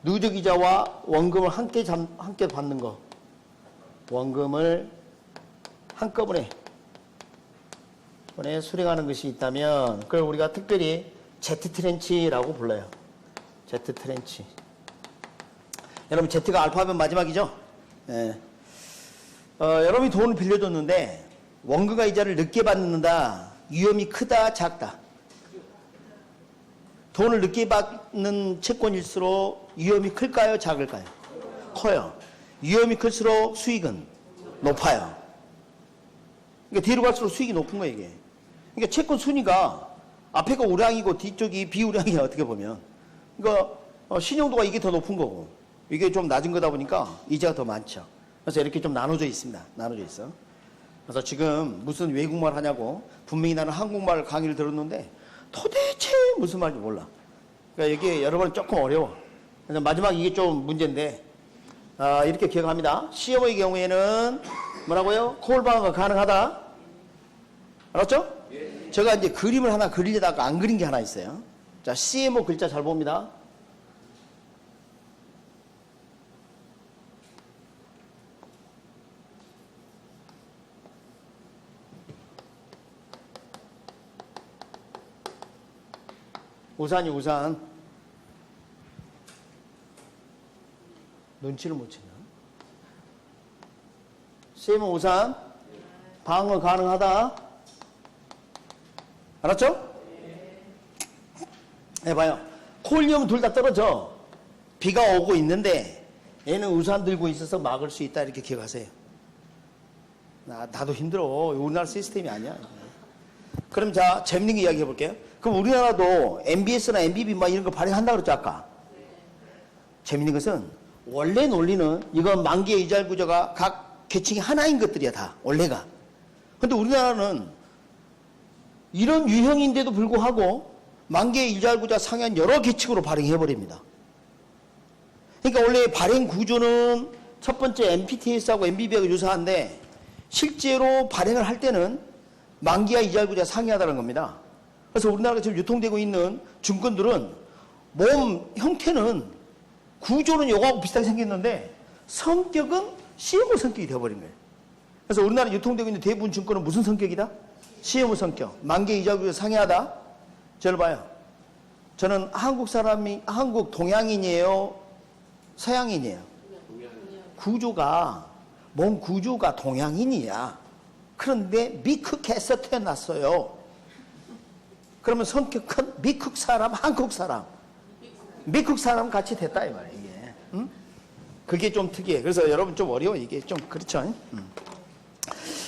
누적이자와 원금을 함께 받는 거. 원금을 한꺼번에 수령하는 것이 있다면 그걸 우리가 특별히 Z-트렌치라고 불러요. Z-트렌치. 여러분, Z가 알파벳 마지막이죠? 예. 여러분이 돈을 빌려줬는데 원금과 이자를 늦게 받는다. 위험이 크다, 작다? 돈을 늦게 받는 채권일수록 위험이 클까요, 작을까요? 커요. 위험이 클수록 수익은 높아요. 그러니까 뒤로 갈수록 수익이 높은 거예요, 이게. 그러니까 채권 순위가 앞에가 우량이고 뒤쪽이 비우량이야, 어떻게 보면. 그러니까 신용도가 이게 더 높은 거고 이게 좀 낮은 거다 보니까 이자가 더 많죠. 그래서 이렇게 좀 나눠져 있습니다. 나눠져 있어. 그래서 지금 무슨 외국말 하냐고 분명히 나는 한국말 강의를 들었는데 도대체 무슨 말인지 몰라. 그러니까 이게 여러분 조금 어려워. 그래서 마지막 이게 좀 문제인데 이렇게 기억합니다. 시험의 경우에는 뭐라고요? 콜 방어가 가능하다. 알았죠? 예. 제가 이제 그림을 하나 그리려다가 안 그린 게 하나 있어요. 자, CMO 글자 잘 봅니다. 우산이 우산. 눈치를 못 채냐? CMO 우산. 방어 가능하다. 알았죠? 해봐요. 콜리움 둘 다 떨어져. 비가 오고 있는데 얘는 우산 들고 있어서 막을 수 있다. 이렇게 기억하세요. 나도 힘들어. 우리나라 시스템이 아니야. 그럼 자, 재밌는 거 이야기 해볼게요. 그럼 우리나라도 MBS나 MBB 막 이런 거 발행한다고 그랬죠, 아까? 재밌는 것은 원래 논리는 이건 만기의 이자율 구조가 각 계층이 하나인 것들이야, 다 원래가. 근데 우리나라는 이런 유형인데도 불구하고 만기의 이자율 구조가 상이한 여러 계층으로 발행해버립니다. 그러니까 원래 발행 구조는 첫 번째 MPTS하고 MBB하고 유사한데 실제로 발행을 할 때는 만기와 이자율 구조가 상이하다는 겁니다. 그래서 우리나라가 지금 유통되고 있는 증권들은 몸 형태는 구조는 요거하고 비슷하게 생겼는데 성격은 CMO 성격이 되어버린 거예요. 그래서 우리나라 유통되고 있는 대부분 증권은 무슨 성격이다? CMO 성격. 만기 이자율 구조 상이하다. 저를 봐요. 저는 한국 동양인이에요? 서양인이에요? 구조가, 몸 구조가 동양인이야. 그런데 미쿡에서 태어났어요. 그러면 성격은 미쿡 사람, 한국 사람. 미국 사람 같이 됐다 이 말이에요. 이게. 응? 그게 좀 특이해. 그래서 여러분 좀 어려워 이게 좀 그렇죠.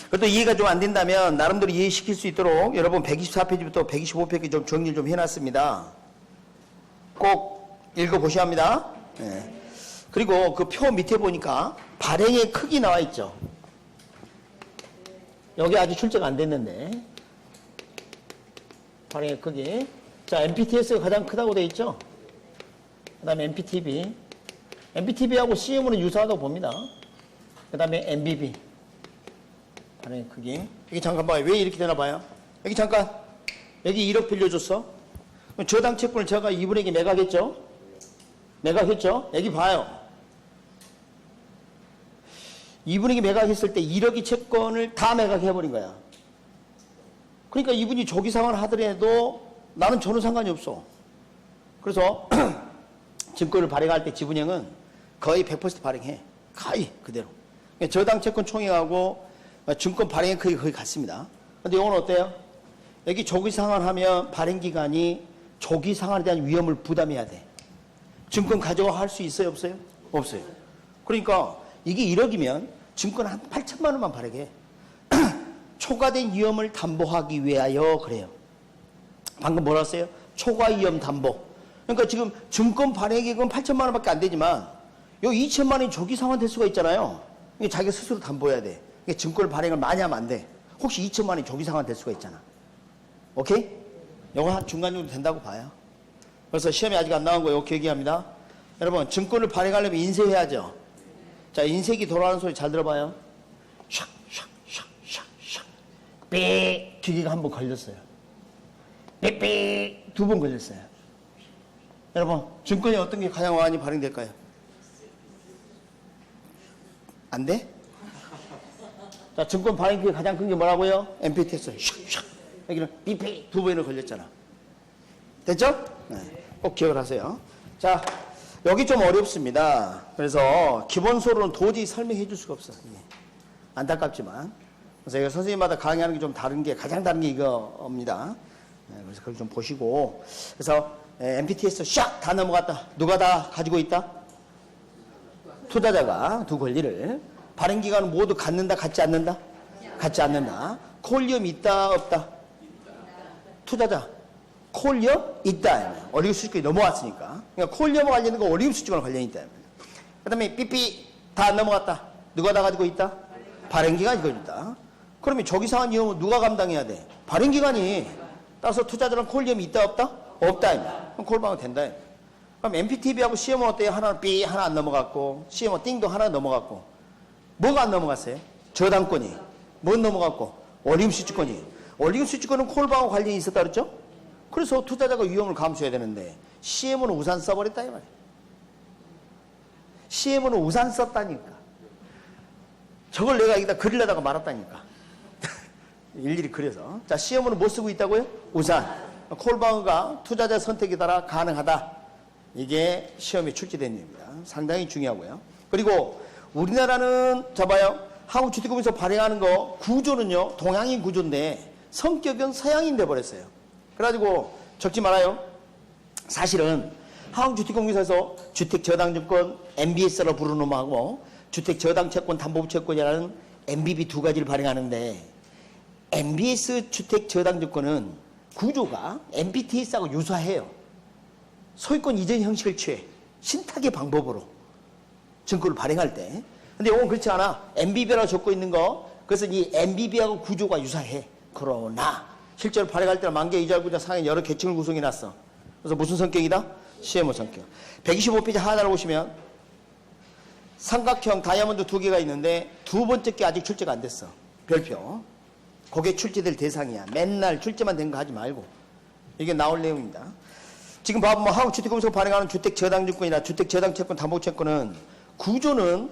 그것도 이해가 좀 안 된다면 나름대로 이해시킬 수 있도록 여러분 124페이지부터 125페이지 좀 정리를 좀 해놨습니다. 꼭 읽어보셔야 합니다. 네. 그리고 그 표 밑에 보니까 발행의 크기 나와 있죠. 여기 아직 출제가 안 됐는데 발행의 크기. 자, MPTS가 가장 크다고 돼 있죠. 그 다음에 MPTB. MPTB하고 CM으로는 유사하다고 봅니다. 그 다음에 MBB. 발행의 크기. 여기 잠깐 봐요. 왜 이렇게 되나 봐요. 여기 잠깐. 여기 1억 빌려줬어. 그럼 저당 채권을 제가 이분에게 매각했죠. 매각했죠. 여기 봐요. 이분에게 매각했을 때 1억이 채권을 다 매각해버린 거야. 그러니까 이분이 조기 상환을 하더라도 나는 전혀 상관이 없어. 그래서 증권을 발행할 때 지분형은 거의 100% 발행해. 거의 그대로. 저당 채권 총액하고 증권 발행의 크기가 거의 같습니다. 근데 이건 어때요? 여기 조기 상환하면 발행 기간이 조기 상환에 대한 위험을 부담해야 돼. 증권 가져가 할 수 있어요? 없어요? 없어요. 그러니까 이게 1억이면 증권 한 8천만 원만 발행해. 초과된 위험을 담보하기 위하여 그래요. 방금 뭐라 했어요? 초과 위험 담보. 그러니까 지금 증권 발행액은 8천만 원밖에 안 되지만 요 2천만 원이 조기 상환될 수가 있잖아요. 이게 자기가 스스로 담보해야 돼. 이게 증권 발행을 많이 하면 안 돼. 혹시 2천만 원이 조기 상환될 수가 있잖아. 오케이? 요거 한 중간 정도 된다고 봐요. 그래서 시험에 아직 안 나온 거 이렇게 얘기합니다. 여러분 증권을 발행하려면 인쇄해야죠. 자, 인쇄기 돌아가는 소리 잘 들어봐요. 샥 삑 기계가 한 번 걸렸어요. 삑삑 두 번 걸렸어요. 여러분 증권이 어떤 게 가장 많이 발행될까요? 안 돼? 자, 증권 발행 기계 가장 큰 게 뭐라고요? MPTS. 샥 여기는 삑삑 두 번이나 걸렸잖아. 됐죠? 네. 꼭 기억을 하세요. 자, 여기 좀 어렵습니다. 그래서 기본소로는 도저히 설명해 줄 수가 없어요. 안타깝지만. 그래서 이거 선생님마다 강의하는 게 좀 다른 게, 가장 다른 게 이거입니다. 네, 그래서 그걸 좀 보시고. 그래서 MPTS 샥 다 넘어갔다. 누가 다 가지고 있다? 투자자가 두 권리를. 발행 기간은 모두 갖는다, 갖지 않는다? 갖지 않는다. 콜리엄 있다, 없다? 투자자. 콜리엄 있다. 어리금 수익권이 넘어왔으니까. 그러니까 콜리엄과 관련된 거 어리금 수익권과 관련이 있다. 그 다음에 삐삐 다 안 넘어갔다. 누가 다 가지고 있다? 발행기관이 가지고 있다. 그러면 조기상환 위험은 누가 감당해야 돼? 발행기관이. 따라서 투자자는 콜리엄이 있다, 없다? 없다. 그럼 콜방은 된다. 그럼 MPTB하고 CMO 어때요? 하나는 삐, 하나 안 넘어갔고, CMO 띵도 하나 넘어갔고. 뭐가 안 넘어갔어요? 저당권이. 뭔 넘어갔고? 어리금 수익권이. 어리금 수익권은 콜방하고 관련이 있었다 그랬죠? 그래서 투자자가 위험을 감수해야 되는데 CM은 우산 써버렸다 이 말이에요. CM은 우산 썼다니까. 저걸 내가 여기다 그리려다가 말았다니까. 일일이 그려서. 자, CM은 뭐 쓰고 있다고요? 우산. 콜방어가 투자자 선택에 따라 가능하다. 이게 시험에 출제된 내용입니다. 상당히 중요하고요. 그리고 우리나라는 자 봐요. 한국주택금에서 발행하는 거 구조는요. 동양인 구조인데 성격은 서양인 돼버렸어요. 그래가지고 적지 말아요. 사실은 한국주택공사에서 주택저당증권 MBS라고 부르는 놈하고 주택저당채권 담보채권이라는 MBB 두 가지를 발행하는데 MBS 주택저당증권은 구조가 MPTS하고 유사해요. 소유권 이전 형식을 취해 신탁의 방법으로. 증권을 발행할 때. 근데 이건 그렇지 않아. MBB라고 적고 있는 거. 그래서 이 MBB하고 구조가 유사해. 그러나 실제로 발행할 때는 만개 이자 구조 상에 여러 계층을 구성해 놨어. 그래서 무슨 성격이다? CMO 성격. 125페이지 하단을 보시면 삼각형 다이아몬드 두 개가 있는데 두 번째 게 아직 출제가 안 됐어. 별표. 그게 출제될 대상이야. 맨날 출제만 된 거 하지 말고. 이게 나올 내용입니다. 지금 봐보면 뭐 한국주택공사가 발행하는 주택저당증권이나 주택저당채권, 담보채권은 구조는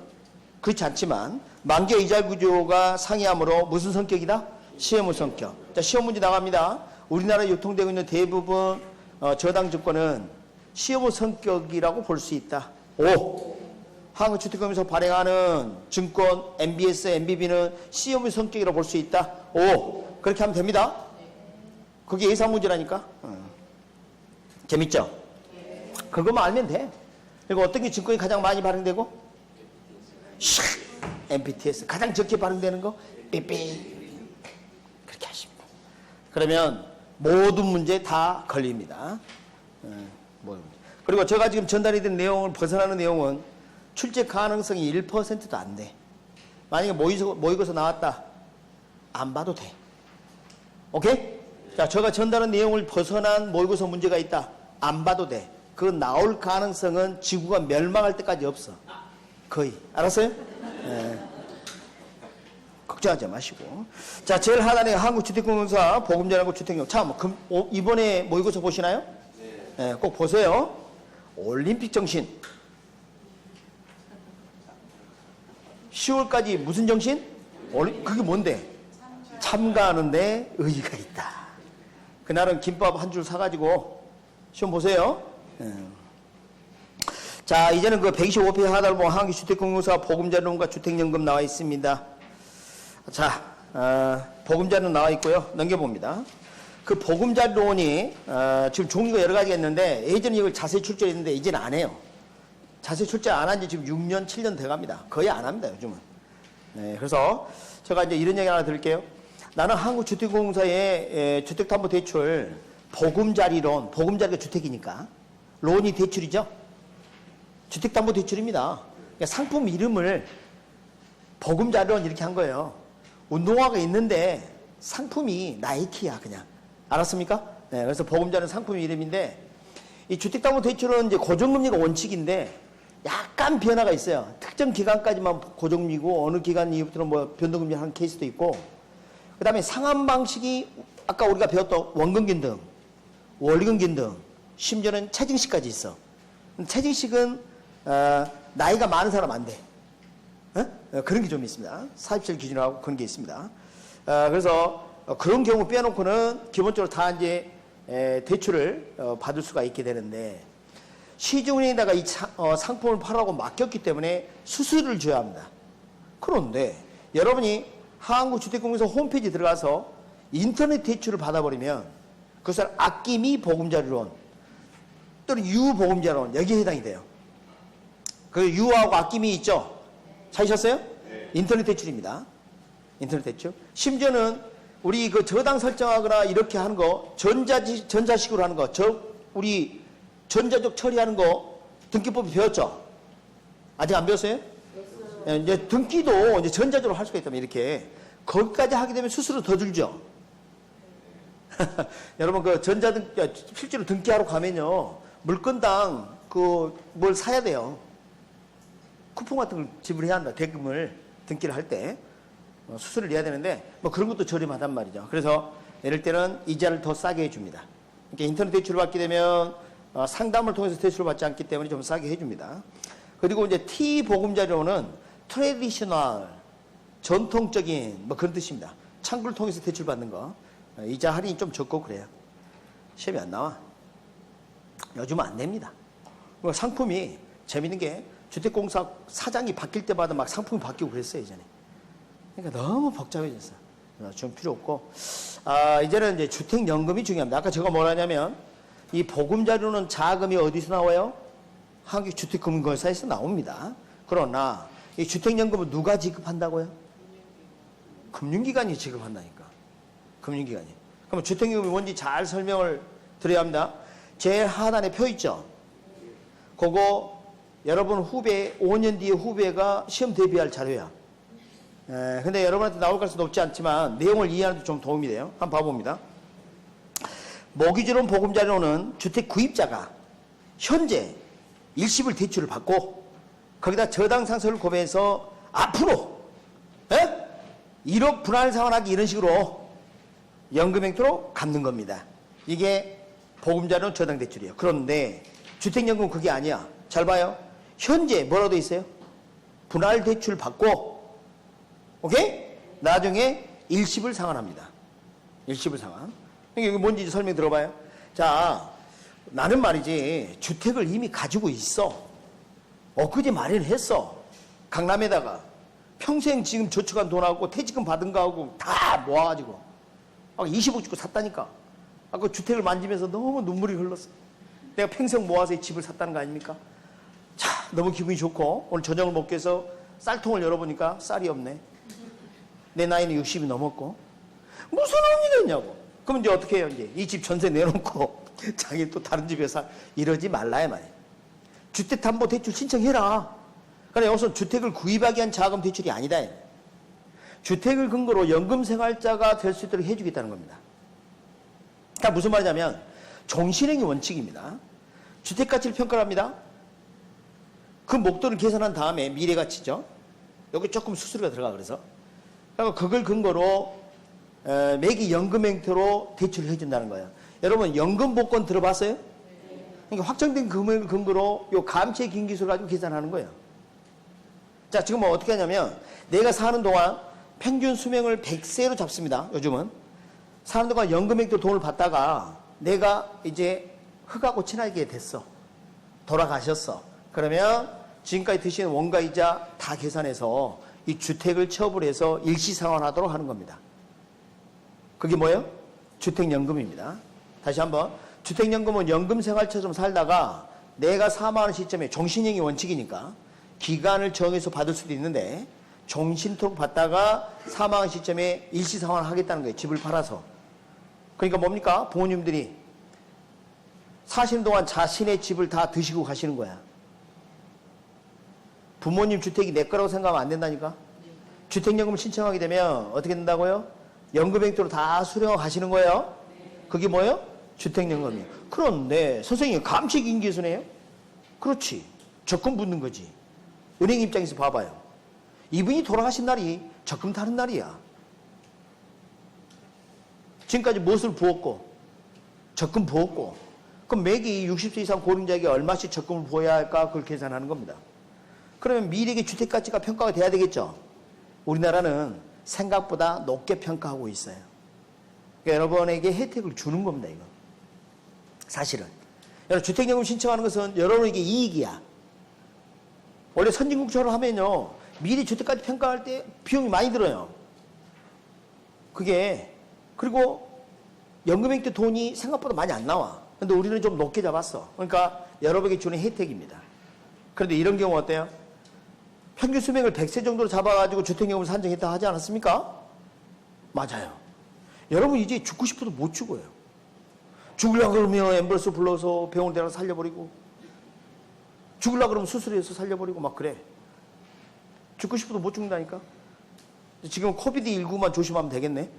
그렇지 않지만 만개 이자 구조가 상이하므로 무슨 성격이다? CMO 성격. 자, 시험 문제 나갑니다. 우리나라에 유통되고 있는 대부분 저당증권은 CMO 성격이라고 볼 수 있다. 5. 한국주택공사가 발행하는 증권, MBS, MBB는 CMO 성격이라고 볼 수 있다. 5. 그렇게 하면 됩니다. 그게 예상 문제라니까. 재밌죠? 그것만 알면 돼. 그리고 어떤 게 증권이 가장 많이 발행되고? MPTS. 가장 적게 발행되는 거? 삐삐. 그렇게 하시면 돼. 그러면 모든 문제 다 걸립니다. 그리고 제가 지금 전달해드린 내용을 벗어나는 내용은 출제 가능성이 1%도 안 돼. 만약에 모의고사 나왔다. 안 봐도 돼. 오케이? 자, 제가 전달한 내용을 벗어난 모의고사 문제가 있다. 안 봐도 돼. 그 나올 가능성은 지구가 멸망할 때까지 없어. 거의. 알았어요? 네. 걱정하지 마시고. 자, 제일 하단에 한국주택공사 보금자리하고 주택용. 참, 이번에 모의고사 보시나요? 네, 꼭 보세요. 올림픽 정신. 10월까지 무슨 정신? 그게 뭔데? 참가하는데 의의가 있다. 그날은 김밥 한 줄 사가지고 시험 보세요. 자, 이제는 그 125페이지 하단을 보면 한국주택공사 보금자리론과 주택연금 나와 있습니다. 자, 보금자리론 나와 있고요. 넘겨봅니다. 그 보금자리론이 지금 종류가 여러 가지가 있는데 예전에 이걸 자세히 출제했는데 이제는 안 해요. 자세히 출제 안 한 지 지금 6년, 7년 돼갑니다. 거의 안 합니다, 요즘은. 네, 그래서 제가 이제 이런 얘기 하나 드릴게요. 나는 한국주택공사의 주택담보대출 보금자리론, 보금자리가 주택이니까 론이 대출이죠. 주택담보대출입니다. 그러니까 상품 이름을 보금자리론 이렇게 한 거예요. 운동화가 있는데 상품이 나이키야 그냥. 알았습니까? 네, 그래서 보금자리는 상품 이름인데 이 주택담보대출은 이제 고정금리가 원칙인데 약간 변화가 있어요. 특정 기간까지만 고정금리고 어느 기간 이후부터는 뭐 변동금리 하는 케이스도 있고 그 다음에 상환 방식이 아까 우리가 배웠던 원금긴등, 원리금긴등, 심지어는 체증식까지 있어. 체증식은 나이가 많은 사람 안 돼. 그런 게 좀 있습니다. 사입실 기준하고 그런 게 있습니다. 그래서 그런 경우 빼놓고는 기본적으로 다 이제 대출을 받을 수가 있게 되는데 시중은행에다가 이 상품을 팔라고 맡겼기 때문에 수수료를 줘야 합니다. 그런데 여러분이 한국주택공사 홈페이지 들어가서 인터넷 대출을 받아버리면 그것을 아낌이 보금자리론 또는 유보금자리론 여기에 해당이 돼요. 그 유하고 아낌이 있죠? 찾으셨어요? 네. 인터넷 대출입니다. 인터넷 대출. 심지어는 우리 그 저당 설정하거나 이렇게 하는 거 전자식으로 하는 거 우리 전자적 처리하는 거 등기법이 배웠죠? 아직 안 배웠어요? 네, 이제 등기도 이제 전자적으로 할 수가 있다면 이렇게 거기까지 하게 되면 수수료 더 들죠. 여러분 그 실제로 등기하러 가면요 물건당 그 뭘 사야 돼요. 쿠폰 같은 걸 지불해야 한다. 대금을 등기를 할 때 수수료를 내야 되는데 뭐 그런 것도 저렴하단 말이죠. 그래서 이럴 때는 이자를 더 싸게 해줍니다. 그러니까 인터넷 대출을 받게 되면 상담을 통해서 대출을 받지 않기 때문에 좀 싸게 해줍니다. 그리고 이제 T보금자리론은 트레디셔널, 전통적인 뭐 그런 뜻입니다. 창구를 통해서 대출 받는 거. 이자 할인이 좀 적고 그래요. 시험이 안 나와. 요즘은 안 냅니다. 상품이 재밌는 게 주택공사 사장이 바뀔 때마다 막 상품이 바뀌고 그랬어요, 예전에. 그러니까 너무 복잡해졌어. 좀 필요 없고. 이제는 이제 주택연금이 중요합니다. 아까 제가 뭐라 하냐면 이 보금자리로는 자금이 어디서 나와요? 한국주택금융공사에서 나옵니다. 그러나 이 주택연금은 누가 지급한다고요? 금융기관이 지급한다니까. 금융기관이. 그럼 주택연금이 뭔지 잘 설명을 드려야 합니다. 제일 하단에 표 있죠? 그거 여러분 후배, 5년 뒤에 후배가 시험 대비할 자료야. 근데 여러분한테 나올 가능성이 높지 않지만 내용을 이해하는 데 좀 도움이 돼요. 한번 봐봅니다. 모기지론 보금자료는 주택 구입자가 현재 일시불 대출을 받고 거기다 저당 상승을 고려해서 앞으로 1억 분할 상환하기 이런 식으로 연금 행태로 갚는 겁니다. 이게 보금자료는 저당 대출이에요. 그런데 주택연금은 그게 아니야. 잘 봐요. 현재 뭐라고 돼 있어요? 분할 대출 받고 오케이? 나중에 일시불 상환합니다. 일시불 상환. 이게 뭔지 설명 들어봐요. 자, 나는 말이지 주택을 이미 가지고 있어. 엊그제 마련했어. 강남에다가 평생 지금 저축한 돈하고 퇴직금 받은 거하고 다 모아가지고 20억 주고 샀다니까. 그 주택을 만지면서 너무 눈물이 흘렀어. 내가 평생 모아서 이 집을 샀다는 거 아닙니까? 자, 너무 기분이 좋고 오늘 저녁을 먹기 위해서 쌀통을 열어보니까 쌀이 없네. 내 나이는 60이 넘었고 무슨 의미가 있냐고. 그럼 이제 어떻게 해요? 이제 이 집 전세 내놓고 자기 또 다른 집에 사. 이러지 말라야 말이야. 주택담보대출 신청해라. 그러니까 여기서 주택을 구입하기 위한 자금 대출이 아니다. 주택을 근거로 연금생활자가 될 수 있도록 해주겠다는 겁니다. 그러니까 무슨 말이냐면 종신행위 원칙입니다. 주택가치를 평가를 합니다. 그 목돈을 계산한 다음에 미래가치죠. 여기 조금 수수료가 들어가 그래서. 그러니까 그걸 근거로 매기 연금 행태로 대출을 해준다는 거예요. 여러분 연금 복권 들어봤어요? 그러니까 확정된 금액을 근거로 요 감채 긴 기술을 가지고 계산하는 거예요. 자, 지금 뭐 어떻게 하냐면 내가 사는 동안 평균 수명을 100세로 잡습니다. 요즘은 사는 동안 연금 행태로 돈을 받다가 내가 이제 흙하고 친하게 됐어. 돌아가셨어. 그러면 지금까지 드신 원가이자 다 계산해서 이 주택을 처분해서 일시상환하도록 하는 겁니다. 그게 뭐예요? 주택연금입니다. 다시 한번. 주택연금은 연금생활처럼 살다가 내가 사망하는 시점에 종신행위 원칙이니까 기간을 정해서 받을 수도 있는데 종신토록 받다가 사망한 시점에 일시상환을 하겠다는 거예요. 집을 팔아서. 그러니까 뭡니까? 부모님들이 사시는 동안 자신의 집을 다 드시고 가시는 거야. 부모님 주택이 내 거라고 생각하면 안 된다니까? 주택연금을 신청하게 되면 어떻게 된다고요? 연금행태로 다 수령하고 가시는 거예요. 그게 뭐예요? 주택연금이에요. 그런데 선생님 감채긴 기수네요? 그렇지. 적금 붙는 거지. 은행 입장에서 봐봐요. 이분이 돌아가신 날이 적금 타는 날이야. 지금까지 무엇을 부었고 적금 부었고 그럼 매기 60세 이상 고령자에게 얼마씩 적금을 부어야 할까 그걸 계산하는 겁니다. 그러면 미래의 주택가치가 평가가 돼야 되겠죠. 우리나라는 생각보다 높게 평가하고 있어요. 그러니까 여러분에게 혜택을 주는 겁니다. 이거 사실은 여러분 주택연금 신청하는 것은 여러분에게 이익이야. 원래 선진국처럼 하면요 미래 주택가치 평가할 때 비용이 많이 들어요. 그게 그리고 연금행태 돈이 생각보다 많이 안 나와. 근데 우리는 좀 높게 잡았어. 그러니까 여러분에게 주는 혜택입니다. 그런데 이런 경우 어때요? 평균 수명을 100세 정도로 잡아가지고 주택연금을 산정했다 하지 않았습니까? 맞아요. 여러분 이제 죽고 싶어도 못 죽어요. 죽으려고 그러면 앰뷸런스 불러서 병원 데려가 살려버리고 죽으려고 그러면 수술해서 살려버리고 막 그래. 죽고 싶어도 못 죽는다니까. 지금 코비드19만 조심하면 되겠네.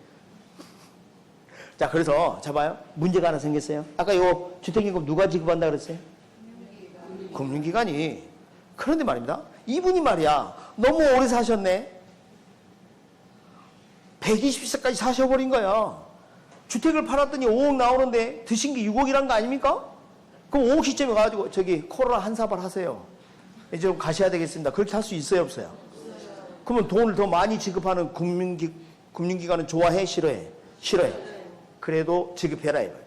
자, 그래서 잡아요. 문제가 하나 생겼어요. 아까 요 주택연금 누가 지급한다 그랬어요? 금융기관이. 그런데 말입니다. 이분이 말이야 너무 오래 사셨네. 120세까지 사셔버린 거야. 주택을 팔았더니 5억 나오는데 드신 게 6억이란 거 아닙니까? 그럼 5억 시점에 가가지고 저기 코로나 한 사발 하세요. 이제 좀 가셔야 되겠습니다. 그렇게 할 수 있어요 없어요? 그러면 돈을 더 많이 지급하는 금융기관은 좋아해 싫어해? 싫어해. 그래도 지급해라 이거예요.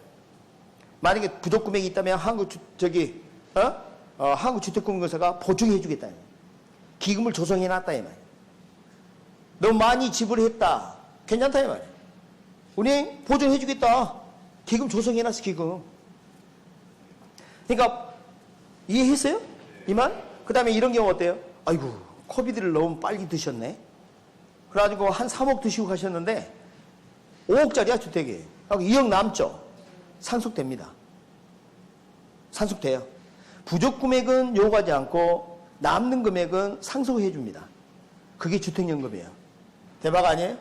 만약에 부족 금액이 있다면 한국주택금융공사가 보증해주겠다. 기금을 조성해놨다 이 말이에요. 너무 많이 지불했다. 괜찮다 이 말이에요. 은행 보증해주겠다. 기금 조성해놨어 기금. 그러니까 이해했어요? 이 말? 그 다음에 이런 경우 어때요? 아이고 코비드를 너무 빨리 드셨네. 그래가지고 한 3억 드시고 가셨는데 5억짜리야 주택이. 2억 남죠. 상속됩니다. 상속돼요. 부족 금액은 요구하지 않고 남는 금액은 상속해 줍니다. 그게 주택연금이에요. 대박 아니에요?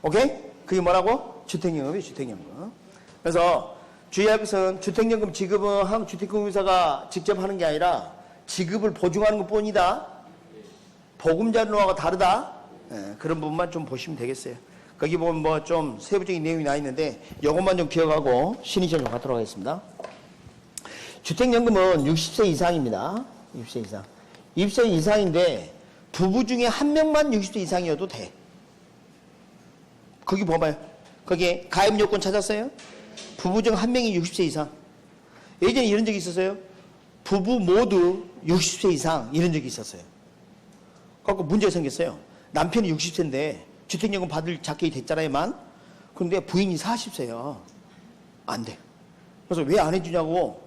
오케이? 그게 뭐라고? 주택연금이 주택연금. 그래서 주의할 것은 주택연금 지급은 한국주택금융공사가 직접 하는 게 아니라 지급을 보증하는 것 뿐이다. 보금자리론하고 다르다. 그런 부분만 좀 보시면 되겠어요. 거기 보면 뭐 좀 세부적인 내용이 나 있는데 이것만 좀 기억하고 신의시험 좀 갖도록 하겠습니다. 주택연금은 60세 이상입니다. 60세 이상. 60세 이상인데 부부 중에 한 명만 60세 이상이어도 돼. 거기 봐봐요. 거기에 가입 요건 찾았어요? 부부 중 한 명이 60세 이상. 예전에 이런 적이 있었어요. 부부 모두 60세 이상 이런 적이 있었어요. 그래서 문제가 생겼어요. 남편이 60세인데 주택연금 받을 자격이 됐잖아요만. 그런데 부인이 40세야. 안 돼. 그래서 왜 안 해주냐고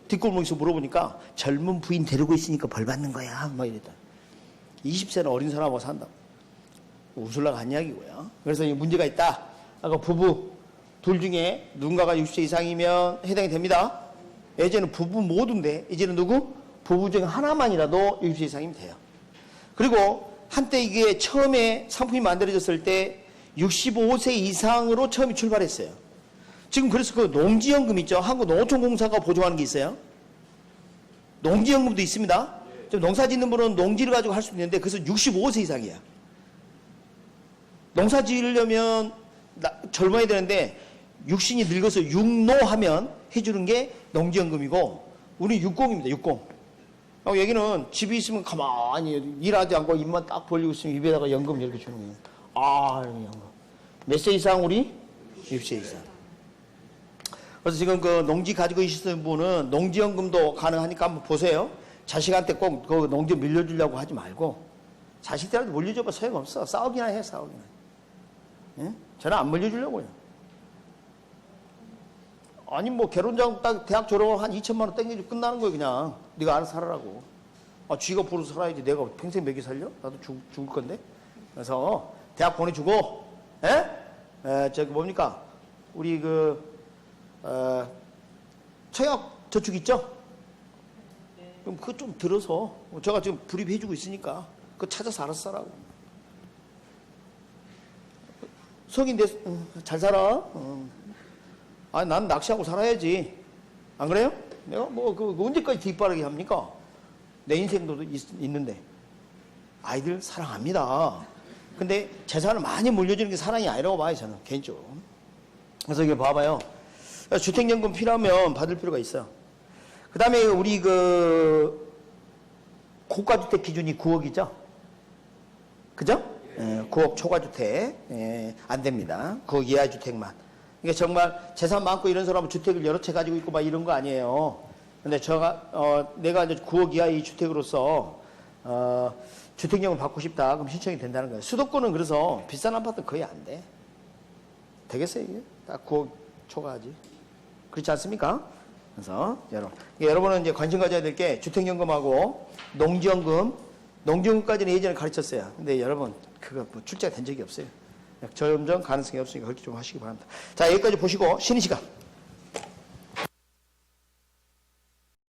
뒷골목에서 물어보니까 젊은 부인 데리고 있으니까 벌 받는 거야. 막 이랬다. 20세는 어린 사람하고 산다. 웃으려고 한 이야기고요. 그래서 이 문제가 있다. 아까 부부 둘 중에 누군가가 60세 이상이면 해당이 됩니다. 예전에는 부부 모두인데 이제는 누구? 부부 중에 하나만이라도 60세 이상이면 돼요. 그리고 한때 이게 처음에 상품이 만들어졌을 때 65세 이상으로 처음에 출발했어요. 지금 그래서 그 농지연금 있죠. 한국농어촌공사가 보조하는 게 있어요. 농지연금도 있습니다. 좀 농사 짓는 분은 농지를 가지고 할 수도 있는데 그래서 65세 이상이야. 농사 지으려면 젊어야 되는데 육신이 늙어서 육노하면 해주는 게 농지연금이고 우리 60입니다. 60. 여기는 집이 있으면 가만히 일하지 않고 입만 딱 벌리고 있으면 입에다가 연금 이렇게 주는 거예요. 아, 연금. 몇 세 이상 우리? 60세 이상. 그래서 지금 그 농지 가지고 계시는 분은 농지연금도 가능하니까 한번 보세요. 자식한테 꼭 그 농지 밀려주려고 하지 말고 자식들한테 물려줘봐 소용없어. 싸우기나 해, 싸우기나. 예? 저는 안 물려주려고요. 아니 뭐 결혼장 딱 대학 졸업 한 2천만 원 땡겨주고 끝나는 거예요. 그냥 네가 알아서 살아라고. 아 쥐가 부르서 살아야지 내가 평생 먹여 살려? 나도 죽을 건데. 그래서 대학 보내주고 저기 뭡니까 우리 청약 저축 있죠? 그럼 그거 좀 들어서 제가 지금 불입해주고 있으니까 그거 찾아서 알아서 살라고. 성인 돼서 잘 살아. 아니 난 낚시하고 살아야지. 안 그래요? 내가 뭐 언제까지 뒷바라기 합니까? 내 인생도 있는데. 아이들 사랑합니다. 근데 재산을 많이 물려주는 게 사랑이 아니라고 봐요 저는 개인적으로. 그래서 이게 봐봐요. 주택연금 필요하면 받을 필요가 있어요. 그 다음에 우리 고가주택 기준이 9억이죠? 그죠? 9억 초과주택 안 됩니다. 9억 이하 주택만. 이게 정말 재산 많고 이런 사람은 주택을 여러 채 가지고 있고 막 이런 거 아니에요. 근데 내가 이제 9억 이하의 주택으로서 주택연금 받고 싶다. 그럼 신청이 된다는 거예요. 수도권은 그래서 비싼 아파트 거의 안 돼. 되겠어요 이게? 딱 9억 초과하지. 그렇지 않습니까? 그래서 여러분은 이제 관심 가져야 될 게 주택연금하고 농지연금까지는 예전에 가르쳤어요. 근데 여러분 그거 뭐 출제가 된 적이 없어요. 점점 가능성이 없으니까 그렇게 좀 하시기 바랍니다. 자 여기까지 보시고 쉬는 시간.